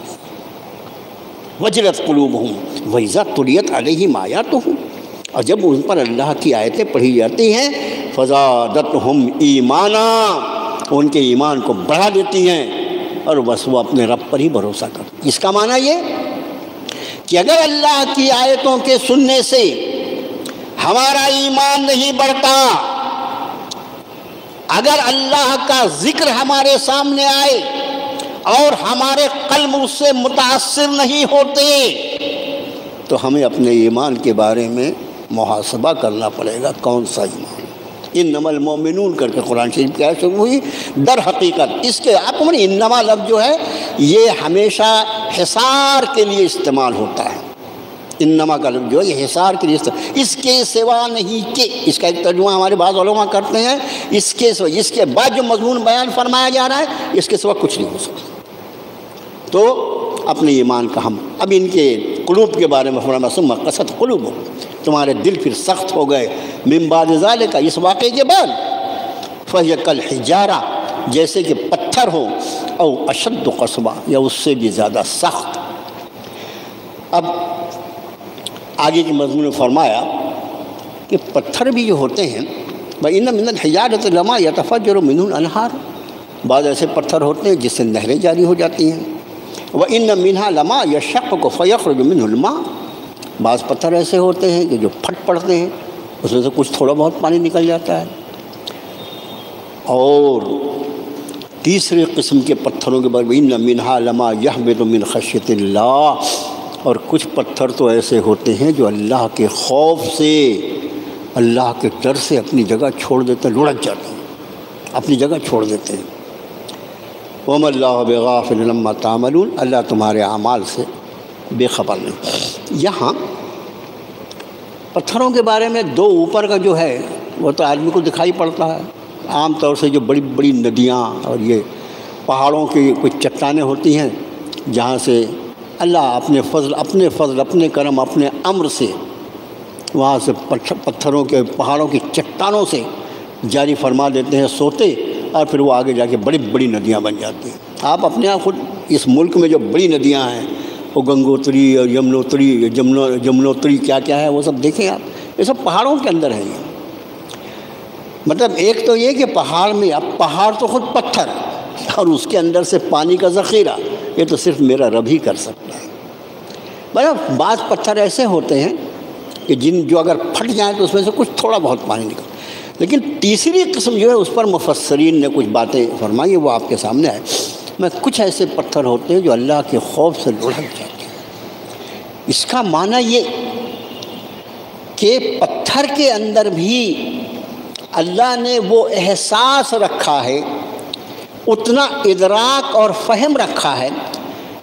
وجلت قلوبہم وَإِذَا تُلِيَتْ عَلَيْهِمْ آیاتُهُ، اور جب ان پر اللہ کی آیتیں پڑھی جاتی ہیں فَزَادَتْهُمْ ایمانا، ان کے ایمان کو بڑھا دیتی ہیں، اور بس وہ اپنے رب پر ہی بھروسہ کرتے. اس کا معنی یہ کہ اگر اللہ کی آیتوں کے سننے سے ہمارا ایمان نہیں بڑھتا، اگر اللہ کا ذکر ہمارے سامنے آئے اور ہمارے قلب اس سے متاثر نہیں ہوتے، تو ہمیں اپنے ایمان کے بارے میں محاسبہ کرنا پڑے گا. کون سا ایمان؟ انما المؤمنون کر کے قرآن شریف کی آیت شروع ہوئی. در حقیقت اس کے آپ کو انما لفظ جو ہے یہ ہمیشہ حصار کے لیے استعمال ہوتا ہے. انما کا لفظ جو ہے یہ حصار کے لیے استعمال، اس کے سوا نہیں کہ، اس کا ایک ترجمہ ہمارے بعض علماء کرتے ہیں اس کے سوا، اس کے بعد جو مضمون بیان فرمایا جا رہا ہے اس کے سوا کچھ نہیں ہو سکتا. تو اپنے ایمان کا ہم اب ان کے قلوب کے بارے میں فرمایا ثم قست قلوبہم، تمہارے دل پھر سخت ہو گئے من بعد ذالک، اس واقعے کے بعد. فہی کالحجارہ، جیسے کہ پتھر ہو، او اشد قسوہ، یا اس سے بھی زیادہ سخت. اب آگے کے مضمون میں فرمایا کہ پتھر بھی جو ہوتے ہیں وَإِنَّ مِنَ الْحِجَارَةِ لَمَا يَتَفَجَّرُ مِنْهُ الْأَنْهَارُ، بعض ایسے پتھر ہوتے ہیں جس سے نہریں جاری ہو جاتی ہیں. وَإِنَّ مِنْهَا لَمَا يَشَقَّقُ فَيَخْرُجُ مِنْهُ الْمَاءُ، بعض پتھر ایسے ہوتے ہیں کہ جو پھٹ پڑتے ہیں، اس میں سے کچھ تھوڑا بہت پانی نکل جاتا ہے. اور تیسرے قسم کے پتھروں کے بعد وَإِنَّ مِنْهَا لَمَا يَهْبِطُ مِنْ خَشْيَةِ اللَّهِ، اور کچھ پتھر تو ایسے ہوتے ہیں جو اللہ کے خوف سے، اللہ کے ڈر سے اپنی جگہ چھوڑ دیتے ہیں، لڑک جاتے ہیں، اپنی جگہ چھوڑ دیتے ہیں. وَمَا اللَّهُ بِغَافِلٍ عَمَّا تَعْمَلُونَ، اللہ تمہارے اعمال سے بے خبر نہیں. یہاں پتھروں کے بارے میں دو اوپر کا جو ہے وہ تو آدمی کو دکھائی پڑتا ہے. عام طور سے جو بڑی بڑی ندیاں اور یہ پہاڑوں کی کچھ چٹانیں ہوتی ہیں جہاں سے اللہ اپنے فضل اپنے کرم اپنے امر سے وہاں سے پتھروں کے پہاڑوں کی چٹانوں سے جاری فرما دیتے ہیں سوتے، اور پھر وہ آگے جا کے بڑی بڑی ندیاں بن جاتی ہیں. آپ اپنے یہاں خود اس ملک میں جو بڑی ندیاں ہیں وہ گنگوتری اور جمنوتری کیا کیا ہے وہ سب دیکھیں آپ، یہ سب پہاڑوں کے اندر ہے. یہ مطلب ایک تو یہ کہ پہاڑ میں، اب پہاڑ تو خود پتھر اور اس کے اندر سے پانی کا ذخیرہ، یہ تو صرف میرا رب ہی کر سکتا ہے. مطلب بعض پتھر ایسے ہوتے ہیں کہ جو اگر پھٹ جائیں تو اس میں سے کچھ تھوڑا بہت پانی نکل. لیکن تیسری قسم جو ہے اس پر مفسرین نے کچھ باتیں فرمائی، وہ آپ کے سامنے آئے. میں کچھ ایسے پتھر ہوتے ہیں جو اللہ کے خوف سے لڑک جاتے ہیں. اس کا معنی یہ کہ پتھر کے اندر بھی اللہ نے وہ احساس رکھا ہے، اتنا ادراک اور فہم رکھا ہے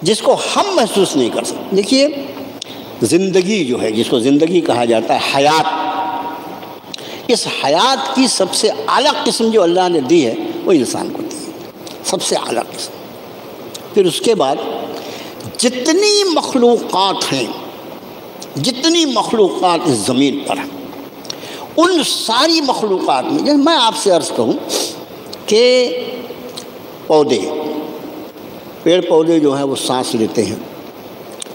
جس کو ہم محسوس نہیں کر سکتے. دیکھیے زندگی جو ہے، جس کو زندگی کہا جاتا ہے، حیات، اس حیات کی سب سے اعلیٰ قسم جو اللہ نے دی ہے وہ انسان کو دی ہے، سب سے اعلیٰ قسم. پھر اس کے بعد جتنی مخلوقات ہیں، جتنی مخلوقات اس زمین پر ہیں، ان ساری مخلوقات میں جیسے میں آپ سے عرض کروں کہ پودے، پیڑ پودے جو ہیں وہ سانس لیتے ہیں،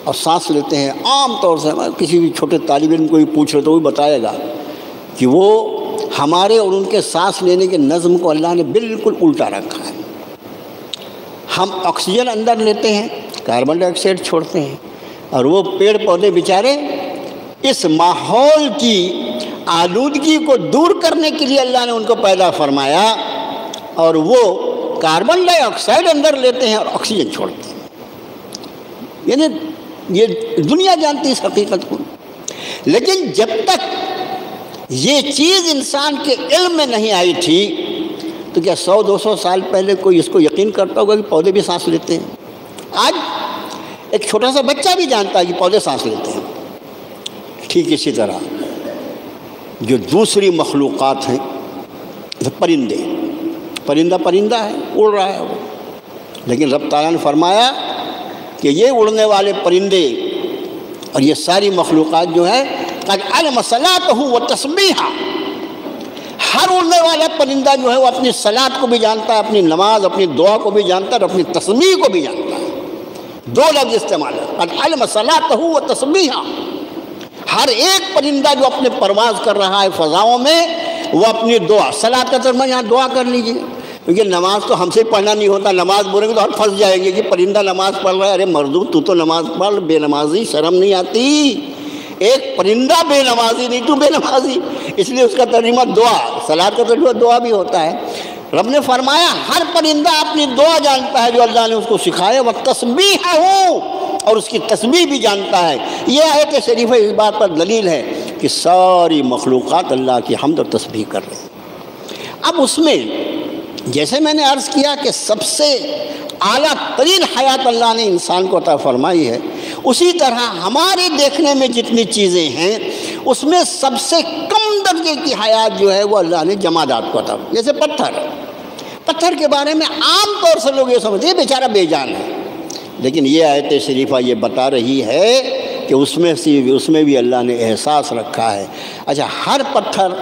اور سانس لیتے ہیں عام طور سے کسی بھی چھوٹے طالب علم کو بھی پوچھ رہے تو وہ بتائے گا کہ وہ ہمارے اور ان کے سانس لینے کے نظم کو اللہ نے بالکل الٹا رکھا ہے. ہم آکسیجن اندر لیتے ہیں، کاربن ڈائی آکسائڈ چھوڑتے ہیں، اور وہ پیڑ پودے بیچارے اس ماحول کی آلودگی کو دور کرنے کے لیے اللہ نے ان کو پیدا فرمایا، اور وہ کاربن ڈائی آکسائڈ اندر لیتے ہیں اور آکسیجن چھوڑتے ہیں. یعنی یہ دنیا جانتی اس حقیقت کو. لیکن جب تک یہ چیز انسان کے علم میں نہیں آئی تھی تو کیا 100-200 سال پہلے کوئی اس کو یقین کرتا ہوگا کہ پودے بھی سانس لیتے ہیں؟ آج ایک چھوٹا سا بچہ بھی جانتا ہے کہ پودے سانس لیتے ہیں۔ ٹھیک اسی طرح جو دوسری مخلوقات ہیں، پرندے، پرندہ ہے، اڑ رہا ہے وہ، لیکن رب تعالیٰ نے فرمایا کہ یہ اڑنے والے پرندے اور یہ ساری مخلوقات جو ہے قد علم صلاتہ و تسبیحہ، ہر اڑنے والا پرندہ جو ہے وہ اپنی صلات کو بھی جانتا ہے، اپنی نماز، اپنی دعا کو بھی جانتا ہے اور اپنی تسبیح کو بھی جانتا ہے۔ دو لفظ استعمال ہے، قد علم صلاتہ و تسبیحہ۔ ہر ایک پرندہ جو اپنے پرواز کر رہا ہے فضاؤں میں، وہ اپنی دعا، صلات کا ترجمہ یہاں دعا کر لیجیے، کیونکہ نماز تو ہم سے پڑھنا نہیں ہوتا، نماز بولیں گے تو ہم پھنس جائیں گے کہ پرندہ نماز پڑھ رہا ہے، ارے مردو تو تو نماز پڑھ، بے نمازی، شرم نہیں آتی؟ ایک پرندہ بے نمازی نہیں، تو بے نمازی، اس لیے اس کا ترجمہ دعا، صلات کا ترجمہ دعا بھی ہوتا ہے۔ رب نے فرمایا ہر پرندہ اپنی دعا جانتا ہے جو اللہ نے اس کو سکھایا، وہ تسبیح ہوں، اور اس کی تسبیح بھی جانتا ہے۔ یہ آیت شریفہ اس بات پر دلیل ہے کہ ساری مخلوقات اللہ کی حمد اور تسبیح کر رہے ہیں۔ اب اس میں جیسے میں نے عرض کیا کہ سب سے اعلیٰ ترین حیات اللہ نے انسان کو عطا فرمائی ہے، اسی طرح ہمارے دیکھنے میں جتنی چیزیں ہیں اس میں سب سے کم درجے کی حیات جو ہے وہ اللہ نے جمادات کو عطا، جیسے پتھر کے بارے میں عام طور سے لوگ یہ سمجھتے ہیں بیچارہ بے جان ہے، لیکن یہ آیت شریفہ یہ بتا رہی ہے کہ اس میں بھی اللہ نے احساس رکھا ہے۔ اچھا، ہر پتھر،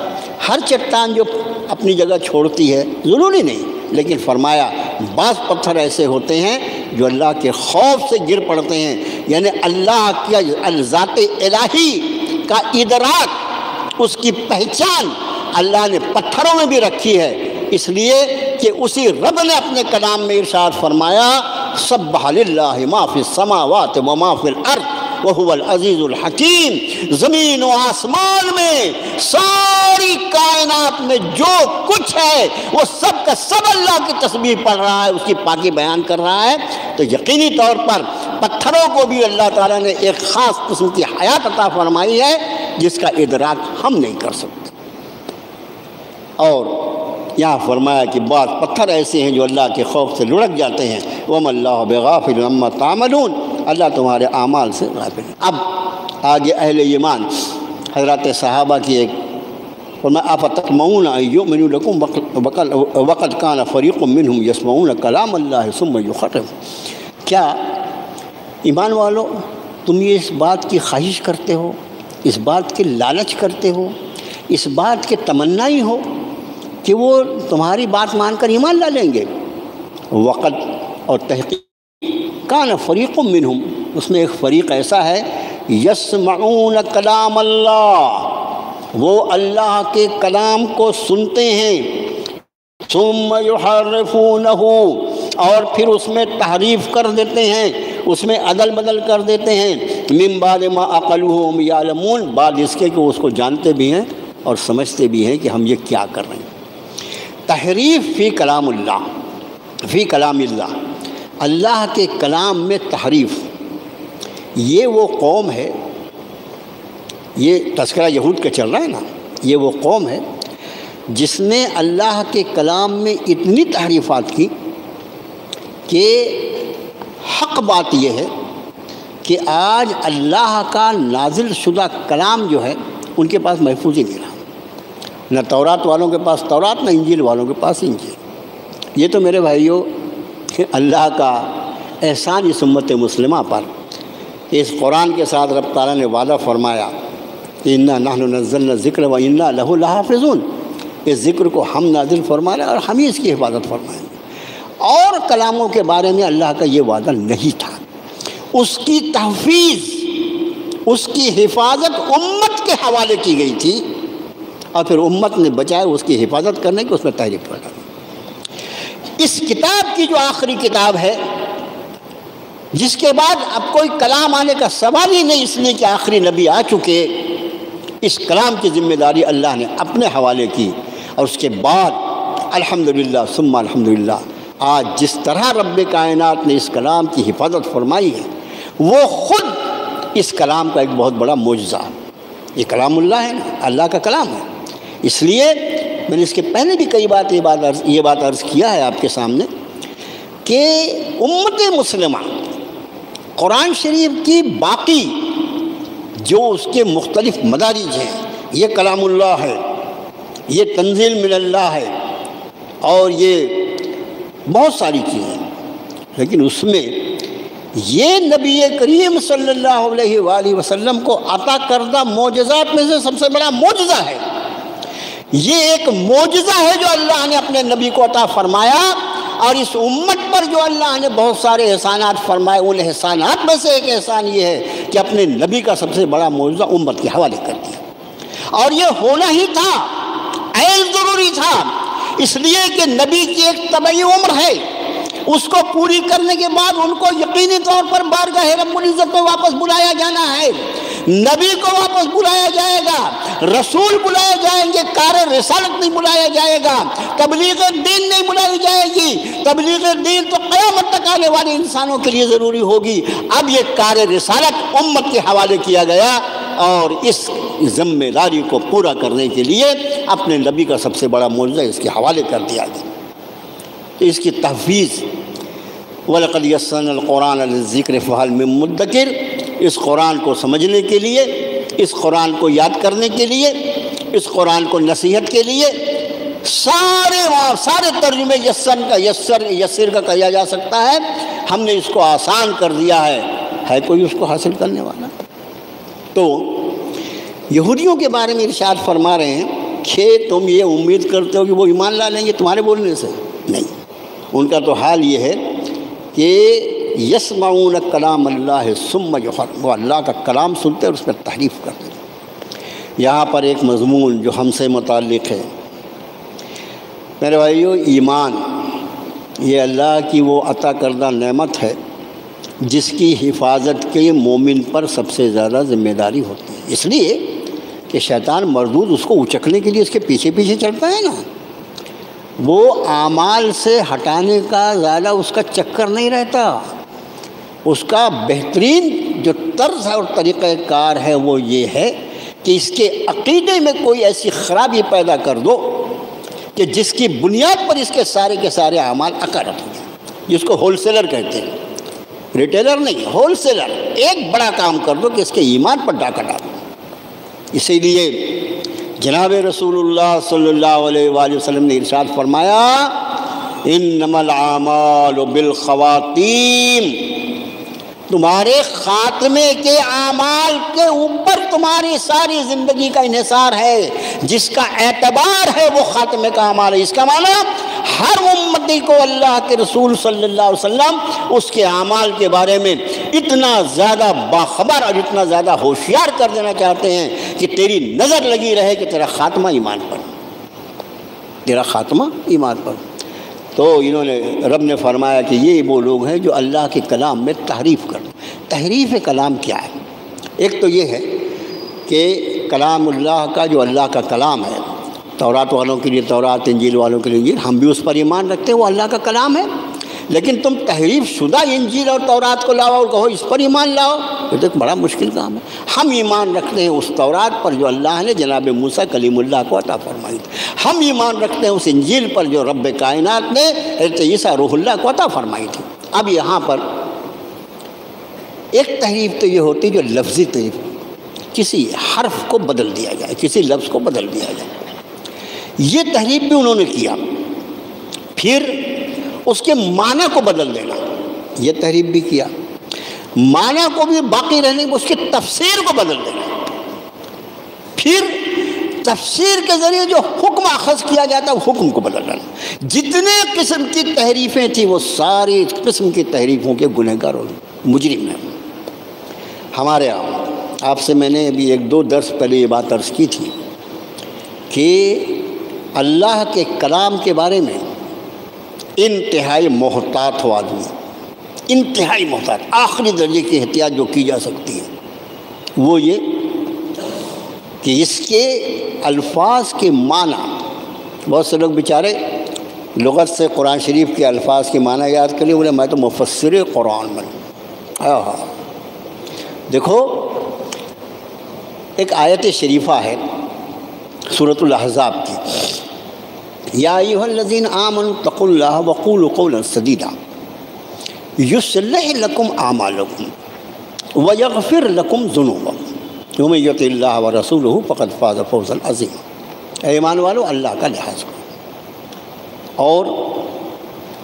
ہر چٹان جو اپنی جگہ چھوڑتی ہے ضروری نہیں، لیکن فرمایا بعض پتھر ایسے ہوتے ہیں جو اللہ کے خوف سے گر پڑتے ہیں، یعنی اللہ کی ذات الہی کا ادراک، اس کی پہچان اللہ نے پتھروں میں بھی رکھی ہے، اس لیے کہ اسی رب نے اپنے کلام میں ارشاد فرمایا سبح للہ ما فی السماوات و ما فی الارض وہو العزیز الحکیم۔ زمین و آسمان میں، ساری کائنات میں جو کچھ ہے وہ سب کا سب اللہ کی تسبیح پڑھ رہا ہے، اس کی پاکی بیان کر رہا ہے۔ تو یقینی طور پر پتھروں کو بھی اللہ تعالیٰ نے ایک خاص قسم کی حیات عطا فرمائی ہے جس کا ادراک ہم نہیں کر سکتے۔ اور یہاں فرمایا کہ بعض پتھر ایسے ہیں جو اللہ کے خوف سے لڑک جاتے ہیں، وَمَا اللَّهُ بِغَافِلٍ عَمَّا تَعْمَلُونَ، اللہ تمہارے اعمال سے غافل ہے۔ اب آگے اہل ایمان حضرات صحابہ کی ایک فرمایا أَفَتَطْمَعُونَ أَن يُؤْمِنُوا لَكُمْ وَقَدْ كَانَ فَرِيقٌ مِّنْهُمْ يَسْمَعُونَ كَلَامَ اللَّهِ ثُمَّ يُحَرِّفُونَ، کیا ایمان والو تم یہ اس بات کی خواہش کرتے ہو، اس بات کی لالچ کرتے ہو، اس بات کی تمنا ہی ہو کہ وہ تمہاری بات مان کر ایمان لا لیں گے؟ وقت اور تحقیق کان فریق منہم، اس میں ایک فریق ایسا ہے یسمعون کلام اللہ، وہ اللہ کے کلام کو سنتے ہیں، ثم یحرفونہ، اور پھر اس میں تحریف کر دیتے ہیں، اس میں عدل بدل کر دیتے ہیں، من بعد ما عقلوہ وهم یعلمون، بعد اس کے کہ اس کو جانتے بھی ہیں اور سمجھتے بھی ہیں کہ ہم یہ کیا کر رہے ہیں۔ تحریف فی کلام اللہ، فی کلام اللہ، اللہ کے کلام میں تحریف، یہ وہ قوم ہے، یہ تذکرہ یہود کا چل رہا ہے نا، یہ وہ قوم ہے جس نے اللہ کے کلام میں اتنی تحریفات کی کہ حق بات یہ ہے کہ آج اللہ کا نازل شدہ کلام جو ہے ان کے پاس محفوظ ہی نہیں رہا، نہ تورات والوں کے پاس تورات، نہ انجیل والوں کے پاس انجیل۔ یہ تو میرے بھائیوں اللہ کا احسان اس امت مسلمہ پر، اس قرآن کے ساتھ رب تعالیٰ نے وعدہ فرمایا کہ انا نحن نزلنا الذکر و انا لہ لحافظون، اس ذکر کو ہم نازل فرمائے اور ہم ہی اس کی حفاظت فرمائیں۔ اور کلاموں کے بارے میں اللہ کا یہ وعدہ نہیں تھا، اس کی تحفیظ، اس کی حفاظت امت کے حوالے کی گئی تھی، اور پھر امت نے بچائے اس کی حفاظت کرنے کی، اس میں تحریف کر ڈالی۔ اس کتاب کی جو آخری کتاب ہے، جس کے بعد اب کوئی کلام آنے کا سوال ہی نہیں، اس لیے کہ آخری نبی آ چکے، اس کلام کی ذمہ داری اللہ نے اپنے حوالے کی، اور اس کے بعد الحمدللہ ثم الحمدللہ آج جس طرح رب کائنات نے اس کلام کی حفاظت فرمائی ہے، وہ خود اس کلام کا ایک بہت بڑا معجزہ، یہ کلام اللہ ہے نا، اللہ کا کلام ہے، اس لیے میں نے اس کے پہلے بھی کئی بات یہ بات عرض کیا ہے آپ کے سامنے کہ امت مسلمہ قرآن شریف کی باقی جو اس کے مختلف مدارج ہیں، یہ کلام اللہ ہے، یہ تنزیل من اللہ ہے، اور یہ بہت ساری چیزیں، لیکن اس میں یہ نبی کریم صلی اللہ علیہ وآلہ وسلم کو عطا کردہ معجزات میں سے سب سے بڑا معجزہ ہے۔ یہ ایک معجزہ ہے جو اللہ نے اپنے نبی کو عطا فرمایا، اور اس امت پر جو اللہ نے بہت سارے احسانات فرمائے، ان احسانات میں سے ایک احسان یہ ہے کہ اپنے نبی کا سب سے بڑا معجزہ امت کے حوالے کر دیا، اور یہ ہونا ہی تھا، عین ضروری تھا، اس لیے کہ نبی کی ایک طبعی عمر ہے، اس کو پوری کرنے کے بعد ان کو یقینی طور پر بارگاہ رب العزت میں واپس بلایا جانا ہے، نبی کو واپس بلایا جائے گا، رسول بلائے جائیں گے، کار رسالت نہیں بلایا جائے گا، تبلیغ دین نہیں بلائی جائے گی، تبلیغ دین تو قیامت تک آنے والے انسانوں کے لیے ضروری ہوگی۔ اب یہ کار رسالت امت کے حوالے کیا گیا، اور اس ذمہ داری کو پورا کرنے کے لیے اپنے نبی کا سب سے بڑا معجزہ اس کے حوالے کر دیا گیا۔ اس کی تحفیظ، وَلَقَدْ يَسَّرْنَا الْقُرْآنَ لِلذِّكْرِ فَهَلْ مِن مُدَّكِرٍ، اس قرآن کو سمجھنے کے لیے، اس قرآن کو یاد کرنے کے لیے، اس قرآن کو نصیحت کے لیے سارے ترجمے یسر کا کیا جا سکتا ہے، ہم نے اس کو آسان کر دیا ہے کوئی اس کو حاصل کرنے والا؟ تو یہودیوں کے بارے میں ارشاد فرما رہے ہیں کہ تم یہ امید کرتے ہو کہ وہ ایمان لا لیں گے تمہارے بولنے سے؟ نہیں، ان کا تو حال یہ ہے کہ یسمعون کلام اللہ ثم یحرفون، وہ اللہ کا کلام سنتے اور اس پر تحریف کرتے ہیں۔ یہاں پر ایک مضمون جو ہم سے متعلق ہے، میرے بھائیو، ایمان یہ اللہ کی وہ عطا کردہ نعمت ہے جس کی حفاظت کے مومن پر سب سے زیادہ ذمہ داری ہوتی ہے، اس لیے کہ شیطان مردود اس کو اچکنے کے لیے اس کے پیچھے پیچھے چلتا ہے نا، وہ اعمال سے ہٹانے کا زیادہ اس کا چکر نہیں رہتا، اس کا بہترین جو طرز ہے اور طریقہ کار ہے وہ یہ ہے کہ اس کے عقیدے میں کوئی ایسی خرابی پیدا کر دو کہ جس کی بنیاد پر اس کے سارے اعمال عقارت ہو جائیں، جس کو ہول سیلر کہتے ہیں، ریٹیلر نہیں، ہول سیلر، ایک بڑا کام کر دو کہ اس کے ایمان پر ڈاکہ ڈالو۔ اسی لیے جناب رسول اللہ صلی اللہ علیہ وآلہ وسلم نے ارشاد فرمایا، انما الاعمال بالخواتیم، تمہارے خاتمے کے اعمال کے اوپر تمہاری ساری زندگی کا انحصار ہے، جس کا اعتبار ہے وہ خاتمے کا اعمال ہے۔ اس کا معنی ہر امتی کو اللہ کے رسول صلی اللہ علیہ وسلم اس کے اعمال کے بارے میں اتنا زیادہ باخبر اور اتنا زیادہ ہوشیار کر دینا چاہتے ہیں کہ تیری نظر لگی رہے کہ تیرا خاتمہ ایمان پر، تیرا خاتمہ ایمان پر۔ تو انہوں نے، رب نے فرمایا کہ یہ وہ لوگ ہیں جو اللہ کے کلام میں تحریف کرتے۔ تحریف کلام کیا ہے؟ ایک تو یہ ہے کہ کلام اللہ کا جو اللہ کا کلام ہے، تورات والوں کے لیے تورات، انجیل والوں کے لیے انجیل، ہم بھی اس پر ایمان رکھتے ہیں، وہ اللہ کا کلام ہے، لیکن تم تحریف شدہ انجیل اور تورات کو لاؤ اور کہو اس پر ایمان لاؤ، یہ تو ایک بڑا مشکل کام ہے۔ ہم ایمان رکھتے ہیں اس تورات پر جو اللہ نے جناب موسیٰ کلیم اللہ کو عطا فرمائی تھی، ہم ایمان رکھتے ہیں اس انجیل پر جو رب کائنات نے حضرت عیسیٰ روح اللہ کو عطا فرمائی تھی۔ اب یہاں پر ایک تحریف تو یہ ہوتی جو لفظی تحریف، کسی حرف کو بدل دیا جائے، کسی لفظ کو بدل دیا جائے، یہ تحریف بھی انہوں نے کیا۔ پھر اس کے معنی کو بدل دینا، یہ تحریف بھی کیا۔ معنی کو بھی باقی رہنے، اس کی تفسیر کو بدل دینا۔ پھر تفسیر کے ذریعے جو حکم اخذ کیا جاتا ہے وہ حکم کو بدل ڈالنا۔ جتنے قسم کی تحریفیں تھیں وہ ساری قسم کی تحریفوں کے گنہگار اور مجرم ہیں۔ ہمارے یہاں آپ سے میں نے ابھی 1-2 درس پہلے یہ بات عرض کی تھی کہ اللہ کے کلام کے بارے میں انتہائی محتاط ہو آدمی، انتہائی محتاط، آخری درجے کی احتیاط جو کی جا سکتی ہے وہ یہ کہ اس کے الفاظ کے معنی، بہت سے لوگ بیچارے لغت سے قرآن شریف کے الفاظ کے معنی یاد کر لیے، بولے میں تو مفسر قرآن بن۔ دیکھو ایک آیت شریفہ ہے سورۃ الاحزاب کی، یا ایھا الذین آمنوا اتقوا اللہ وقولوا قولا سدیدا یصلح لکم اعمالکم ویغفر لکم ذنوبکم ومن یطع اللہ ورسولہ فقد فاز فوزا عظیما۔ اے ایمان والو، اللہ کا لحاظ کرو اور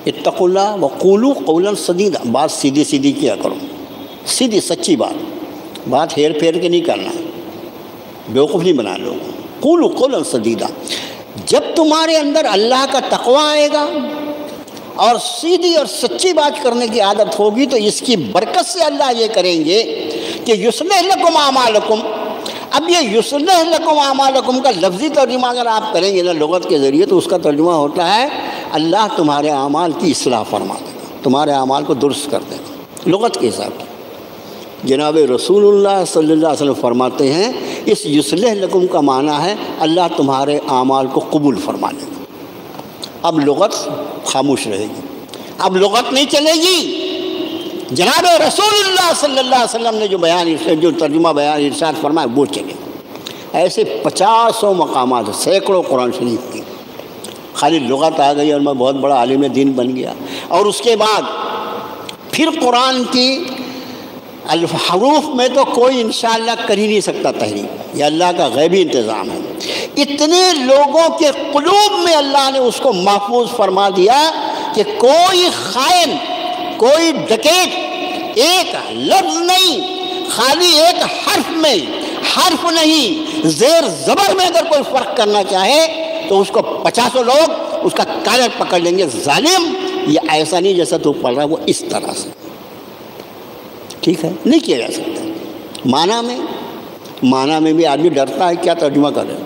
اتقوا اللہ وقولوا قولا سدیدا، بات سیدھی سیدھی کیا کرو، سیدھی سچی بات ہیر پھیر کے نہیں کرنا، بیوقوف نہیں بنا لو۔ قولوا قولا سدیدا، جب تمہارے اندر اللہ کا تقوی آئے گا اور سیدھی اور سچی بات کرنے کی عادت ہوگی تو اس کی برکت سے اللہ یہ کریں گے کہ یصلح لکم اعمالکم۔ اب یہ یصلح لکم اعمالکم کا لفظی ترجمہ اگر آپ کریں گے نا لغت کے ذریعے تو اس کا ترجمہ ہوتا ہے اللہ تمہارے اعمال کی اصلاح فرما دے گا، تمہارے اعمال کو درست کر دے گا لغت کے حساب سے۔ جناب رسول اللہ صلی اللہ علیہ وسلم فرماتے ہیں اس یصلح لکم کا معنی ہے اللہ تمہارے اعمال کو قبول فرما لے گا۔ اب لغت خاموش رہے گی، اب لغت نہیں چلے گی، جناب رسول اللہ صلی اللہ علیہ وسلم نے جو ترجمہ بیان ارشاد فرمایا وہ چلے گا۔ ایسے 50 مقامات، سینکڑوں قرآن شریف کی، خالی لغت آ گئی اور میں بہت بڑا عالم دین بن گیا، اور اس کے بعد پھر قرآن کی الحروف میں تو کوئی انشاءاللہ کر ہی نہیں سکتا تحریر، یہ اللہ کا غیبی انتظام ہے۔ اتنے لوگوں کے قلوب میں اللہ نے اس کو محفوظ فرما دیا کہ کوئی خائن، کوئی ڈکیت ایک لفظ نہیں، خالی ایک حرف میں، حرف نہیں زیر زبر میں اگر کوئی فرق کرنا چاہے تو اس کو 50 لوگ اس کا کالر پکڑ لیں گے، ظالم یہ ایسا نہیں جیسا تو پڑھ رہا ہے، وہ اس طرح سے، ٹھیک ہے، نہیں کیا جا سکتا۔ معنی میں بھی آدمی ڈرتا ہے کیا ترجمہ کرے،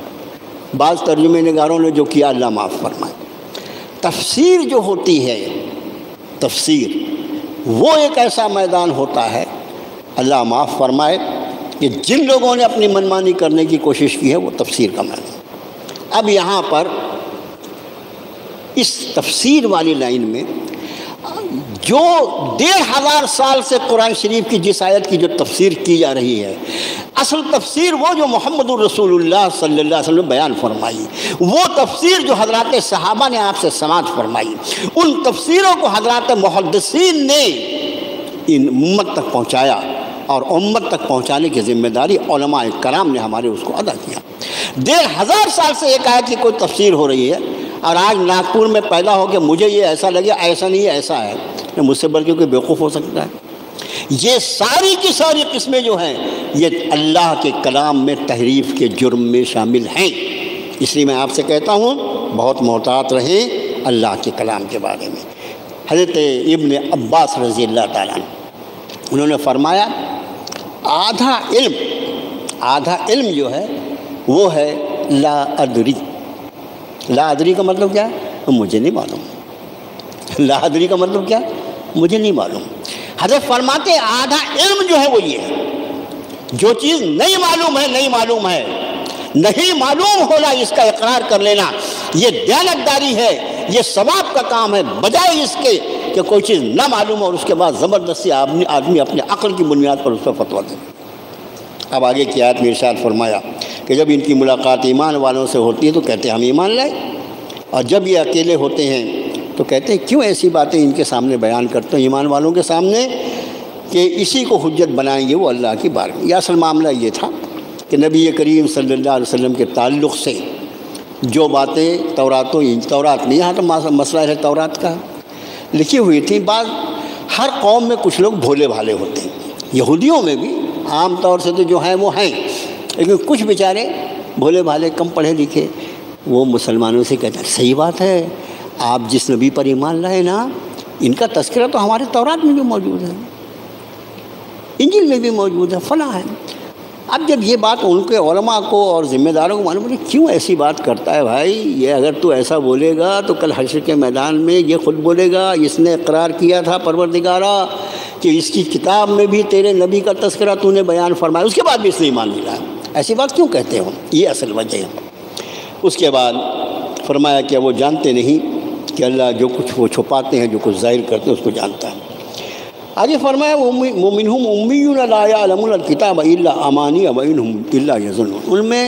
بعض ترجمے نگاروں نے جو کیا اللہ معاف فرمائے۔ تفسیر جو ہوتی ہے، تفسیر وہ ایک ایسا میدان ہوتا ہے، اللہ معاف فرمائے، کہ جن لوگوں نے اپنی منمانی کرنے کی کوشش کی ہے وہ تفسیر کا میدان۔ اب یہاں پر اس تفسیر والی لائن میں جو 1500 سال سے قرآن شریف کی جس آیت کی جو تفسیر کی جا رہی ہے، اصل تفسیر وہ جو محمد الرسول اللہ صلی اللہ علیہ وسلم بیان فرمائی، وہ تفسیر جو حضرات صحابہ نے آپ سے سماعت فرمائی، ان تفسیروں کو حضرات محدثین نے ان امت تک پہنچایا، اور امت تک پہنچانے کی ذمہ داری علماء کرام نے ہمارے اس کو ادا کیا۔ 1500 سال سے ایک آیت کی کوئی تفسیر ہو رہی ہے، اور آج ناگپور میں پیدا ہو کہ مجھے یہ ایسا لگے، ایسا نہیں ہے ایسا ہے، مجھ سے بلکہ کوئی بیوقوف ہو سکتا ہے؟ یہ ساری کی ساری قسمیں جو ہیں یہ اللہ کے کلام میں تحریف کے جرم میں شامل ہیں۔ اس لیے میں آپ سے کہتا ہوں بہت محتاط رہیں اللہ کے کلام کے بارے میں۔ حضرت ابن عباس رضی اللہ تعالیٰ عنہ انہوں نے فرمایا آدھا علم جو ہے وہ ہے لا ادری۔ لا ادری کا مطلب کیا ہے؟ مجھے نہیں معلوم۔ لا ادری کا مطلب کیا؟ مجھے نہیں معلوم۔ حضرت فرماتے آدھا علم جو ہے وہ یہ ہے، جو چیز نہیں معلوم ہے نہیں معلوم ہونا، اس کا اقرار کر لینا، یہ دیانتداری ہے، یہ ثواب کا کام ہے، بجائے اس کے کہ کوئی چیز نہ معلوم اور اس کے بعد زبردستی آدمی اپنے عقل کی بنیاد پر اس پر فتویٰ دے۔ اب آگے کی آیت میں ارشاد فرمایا کہ جب ان کی ملاقات ایمان والوں سے ہوتی ہے تو کہتے ہیں ہم ایمان لائے، اور جب یہ اکیلے ہوتے ہیں تو کہتے ہیں کیوں ایسی باتیں ان کے سامنے بیان کرتے ہیں ایمان والوں کے سامنے کہ اسی کو حجت بنائیں گے وہ اللہ کی بارگاہ۔ یہ اصل معاملہ یہ تھا کہ نبی کریم صلی اللہ علیہ وسلم کے تعلق سے جو باتیں تورات نہیں، یہاں تو مسئلہ ہے تورات کا لکھی ہوئی تھی، بعض ہر قوم میں کچھ لوگ بھولے بھالے ہوتے ہیں، یہودیوں میں بھی عام طور سے تو جو ہیں وہ ہیں، لیکن کچھ بیچارے بھولے بھالے کم پڑھے لکھے وہ مسلمانوں سے کہتے ہیں صحیح بات ہے، آپ جس نبی پر ایمان لائے نا ان کا تذکرہ تو ہمارے تورات میں بھی موجود ہے، انجیل میں بھی موجود ہے، فلاں ہے۔ اب جب یہ بات ان کے علماء کو اور ذمہ داروں کو معلوم ہے کیوں ایسی بات کرتا ہے بھائی، یہ اگر تو ایسا بولے گا تو کل حشر کے میدان میں یہ خود بولے گا اس نے اقرار کیا تھا پروردگارا کہ اس کی کتاب میں بھی تیرے نبی کا تذکرہ تو نے بیان فرمایا، اس کے بعد بھی اس نے ایمان نہیں لایا، ایسی بات کیوں کہتے ہو؟ یہ اصل وجہ ہے۔ اس کے بعد فرمایا کہ وہ جانتے نہیں کہ اللہ جو کچھ وہ چھپاتے ہیں جو کچھ ظاہر کرتے ہیں اس کو جانتا ہے۔ آگے فرمایا وَمِنْهُمْ أُمِّيُّونَ لَا يَعْلَمُونَ الْكِتَابَ إِلَّا أَمَانِيَّ وَإِنْ هُمْ إِلَّا يَظُنُّونَ، ان میں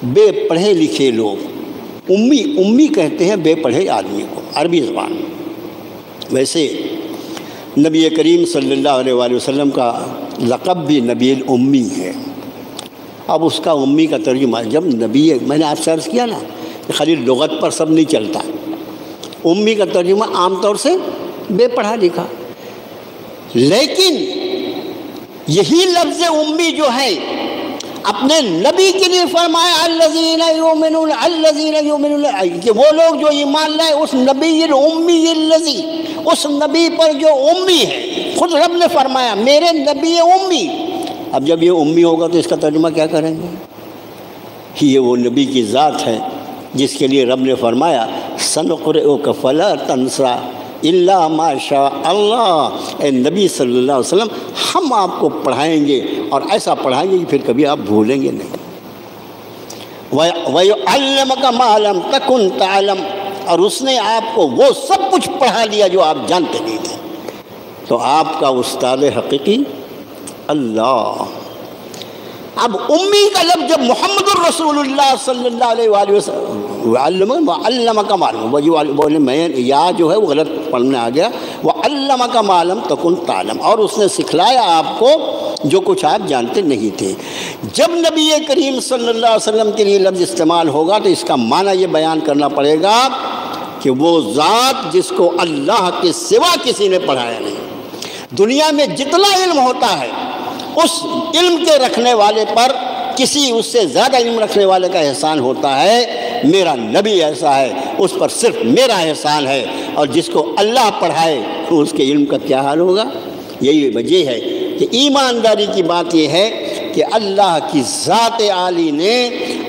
بے پڑھے لکھے لوگ، امی کہتے ہیں بے پڑھے آدمی کو عربی زبان میں۔ ویسے نبی کریم صلی اللہ علیہ وآلہ وسلم کا لقب بھی نبی الامی ہے۔ اب اس کا امی کا ترجمہ جب نبی، میں نے آپ سے عرض کیا نا کہ خالی لغت پر سب نہیں چلتا، امی کا ترجمہ عام طور سے بے پڑھا لکھا، لیکن یہی لفظ امی جو ہے اپنے نبی کے لیے فرمایا الذین یؤمنون کہ وہ لوگ جو ایمان لائے اس نبی الامی الذی، اس نبی پر جو امی ہے، خود رب نے فرمایا میرے نبی امی۔ اب جب یہ امی ہوگا تو اس کا ترجمہ کیا کریں گے؟ یہ وہ نبی کی ذات ہے جس کے لیے رب نے فرمایا سنقرئک فلا تنسى الا ما شاء اللہ، اے نبی صلی اللہ علیہ وسلم ہم آپ کو پڑھائیں گے اور ایسا پڑھائیں گے کہ پھر کبھی آپ بھولیں گے نہیں۔ وَيُعَلِّمُكَ مَا لَمْ تَكُنْ تَعْلَمْ، اور اس نے آپ کو وہ سب کچھ پڑھا لیا جو آپ جانتے نہیں تھے۔ تو آپ کا استاد حقیقی اللہ۔ اب امی کا لفظ جب محمد الرسول اللہ صلی اللہ علیہ وآلہ وسلم علمک معلوم، بولے میں یا جو ہے وہ غلط پڑھنے آ گیا، وعلمک ما لم تکن تعلم، اور اس نے سکھلایا آپ کو جو کچھ آپ جانتے نہیں تھے۔ جب نبی کریم صلی اللہ علیہ وسلم کے لیے لفظ استعمال ہوگا تو اس کا معنی یہ بیان کرنا پڑے گا کہ وہ ذات جس کو اللہ کے سوا کسی نے پڑھایا نہیں۔ دنیا میں جتنا علم ہوتا ہے اس علم کے رکھنے والے پر کسی اس سے زیادہ علم رکھنے والے کا احسان ہوتا ہے، میرا نبی ایسا ہے اس پر صرف میرا احسان ہے، اور جس کو اللہ پڑھائے تو اس کے علم کا کیا حال ہوگا؟ یہی وجہ ہے کہ ایمانداری کی بات یہ ہے کہ اللہ کی ذات عالی نے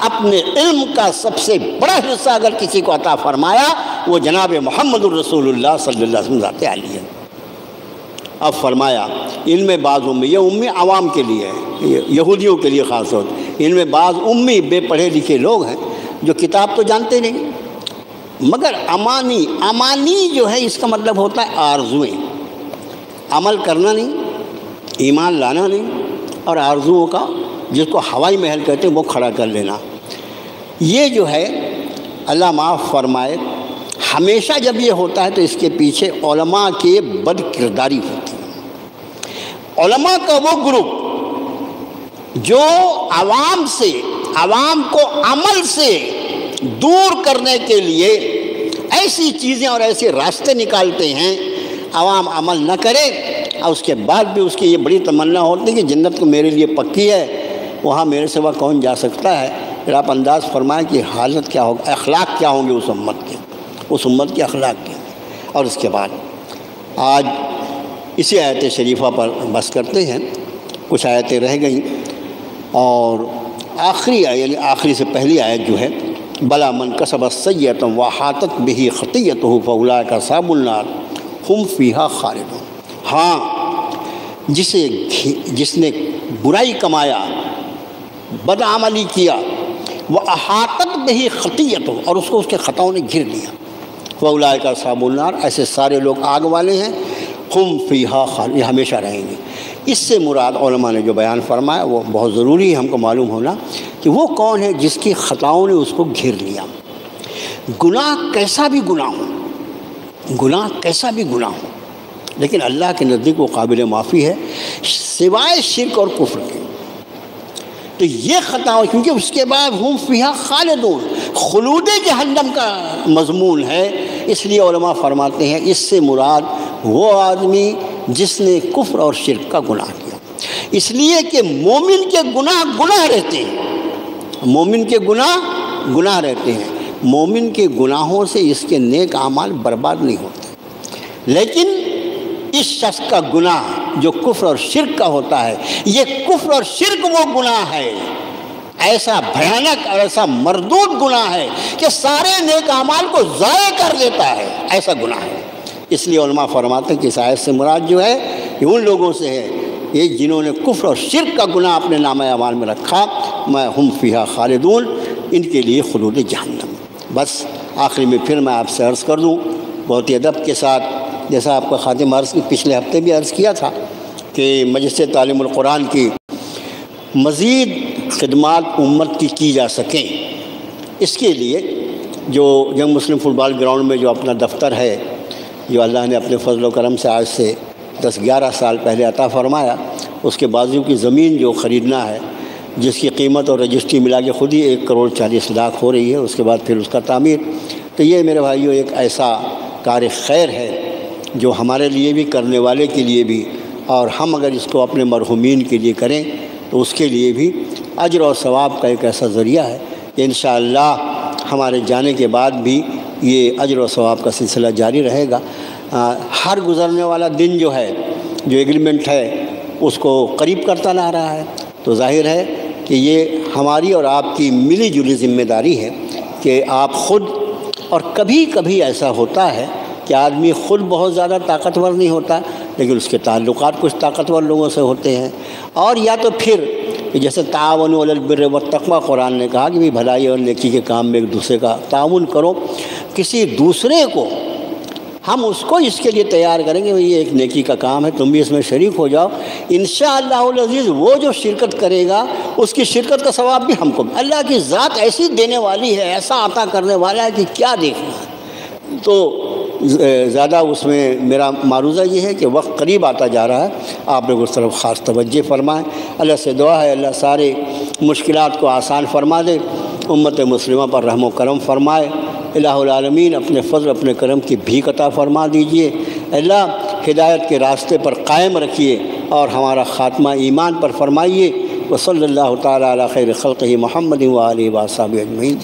اپنے علم کا سب سے بڑا حصہ اگر کسی کو عطا فرمایا وہ جناب محمد الرسول اللہ صلی اللہ علیہ وسلم ذات عالی ہے۔ اب فرمایا ان میں بعض امی، یہ امی عوام کے لیے ہے، یہودیوں کے لیے خاص طور، ان میں بعض امی بے پڑھے لکھے لوگ ہیں جو کتاب تو جانتے نہیں مگر امانی جو ہے اس کا مطلب ہوتا ہے آرزویں، عمل کرنا نہیں، ایمان لانا نہیں، اور آرزوؤں کا جس کو ہوائی محل کہتے ہیں وہ کھڑا کر لینا۔ یہ جو ہے اللہ معاف فرمائے ہمیشہ جب یہ ہوتا ہے تو اس کے پیچھے علماء کی بد کرداری ہوتی ہے۔ علماء کا وہ گروپ جو عوام کو عمل سے دور کرنے کے لیے ایسی چیزیں اور ایسے راستے نکالتے ہیں عوام عمل نہ کرے، اور اس کے بعد بھی اس کی یہ بڑی تمنا ہوتی ہے کہ جنت تو میرے لیے پکی ہے، وہاں میرے سوا کون جا سکتا ہے۔ پھر آپ انداز فرمائیں کہ حالت کیا ہوگا، اخلاق کیا ہوں گے اس امت کے اخلاق کے۔ اور اس کے بعد آج اسی آیت شریفہ پر بس کرتے ہیں، کچھ آیتیں رہ گئیں، اور یعنی آخری سے پہلی آیت جو ہے بلا من کسب السیئۃ وحاطت بہ خطیئتہ فاولئک اصحاب النار ہم فیہا خالدون۔ ہاں جس نے برائی کمایا، بدعملی کیا، وہ احاطت بہ خطیئتہ، اور اس کو اس کے خطاؤں نے گھر لیا، فاولئک اصحاب النار، ایسے سارے لوگ آگ والے ہیں، ہم فیہا خالدون، یہ ہمیشہ رہیں گے۔ اس سے مراد علماء نے جو بیان فرمایا وہ بہت ضروری ہے ہم کو معلوم ہونا کہ وہ کون ہے جس کی خطاؤں نے اس کو گھر لیا۔ گناہ کیسا بھی گناہ ہو لیکن اللہ کے نزدیک وہ قابل معافی ہے سوائے شرک اور کفر کے۔ تو یہ خطا کیونکہ اس کے بعد ہم فیہا خالدون، خلود جہنم کا مضمون ہے، اس لیے علماء فرماتے ہیں اس سے مراد وہ آدمی جس نے کفر اور شرک کا گناہ کیا، اس لیے کہ مومن کے گناہ رہتے ہیں، مومن کے گناہ رہتے ہیں، مومن کے گناہوں سے اس کے نیک اعمال برباد نہیں ہوتے، لیکن اس شخص کا گناہ جو کفر اور شرک کا ہوتا ہے، یہ کفر اور شرک وہ گناہ ہے، ایسا بھیانک اور ایسا مردود گناہ ہے کہ سارے نیک اعمال کو ضائع کر دیتا ہے، ایسا گناہ ہے۔ اس لیے علماء فرماتے ہیں کہ اس آیت سے مراد جو ہے یہ ان لوگوں سے ہے یہ جنہوں نے کفر اور شرک کا گناہ اپنے نامہ اعمال میں رکھا، میں ہم فیہا خالدون، ان کے لیے خلود جہنم۔ بس آخری میں پھر میں آپ سے عرض کر دوں بہت ہی ادب کے ساتھ، جیسا آپ کا خاتمہ عرض پچھلے ہفتے بھی عرض کیا تھا کہ مجلس تعلیم القرآن کی مزید خدمات امت کی جا سکیں، اس کے لیے جو ینگ مسلم فٹ بال گراؤنڈ میں جو اپنا دفتر ہے، جو اللہ نے اپنے فضل و کرم سے آج سے 10-11 سال پہلے عطا فرمایا، اس کے بازو کی زمین جو خریدنا ہے، جس کی قیمت اور رجسٹری ملا کے خود ہی 1,40,00,000 ہو رہی ہے، اس کے بعد پھر اس کا تعمیر، تو یہ میرے بھائیوں ایک ایسا کار خیر ہے جو ہمارے لیے بھی، کرنے والے کے لیے بھی، اور ہم اگر اس کو اپنے مرحومین کے لیے کریں تو اس کے لیے بھی اجر اور ثواب کا ایک ایسا ذریعہ ہے کہ انشاءاللہ ہمارے جانے کے بعد بھی یہ اجر و ثواب کا سلسلہ جاری رہے گا۔ ہر گزرنے والا دن جو ہے، جو ایگریمنٹ ہے، اس کو قریب کرتا لا رہا ہے، تو ظاہر ہے کہ یہ ہماری اور آپ کی ملی جلی ذمہ داری ہے کہ آپ خود، اور کبھی کبھی ایسا ہوتا ہے کہ آدمی خود بہت زیادہ طاقتور نہیں ہوتا، لیکن اس کے تعلقات کچھ طاقتور لوگوں سے ہوتے ہیں، اور یا تو پھر جیسے تعاونوا علی البر والتقوی قرآن نے کہا کہ بھلائی اور نیکی کے کام میں ایک دوسرے کا تعاون کرو، کسی دوسرے کو ہم اس کو اس کے لیے تیار کریں گے، یہ ایک نیکی کا کام ہے، تم بھی اس میں شریک ہو جاؤ، انشاءاللہ العزیز وہ جو شرکت کرے گا اس کی شرکت کا ثواب بھی ہم کو، اللہ کی ذات ایسی دینے والی ہے، ایسا عطا کرنے والا ہے کہ کیا دیکھنا ہے۔ تو زیادہ اس میں میرا معروضہ یہ ہے کہ وقت قریب آتا جا رہا ہے، آپ لوگ اس طرف خاص توجہ فرمائیں۔ اللہ سے دعا ہے اللہ سارے مشکلات کو آسان فرما دے، امت مسلمہ پر رحم و کرم فرمائے، الہ العالمین اپنے فضل اپنے کرم کی بھیک عطا فرما دیجئے، اللہ ہدایت کے راستے پر قائم رکھیے اور ہمارا خاتمہ ایمان پر فرمائیے۔ وصلی اللہ تعالیٰ علی خیر خلقہ محمد و آلہ و صحبہ اجمعین۔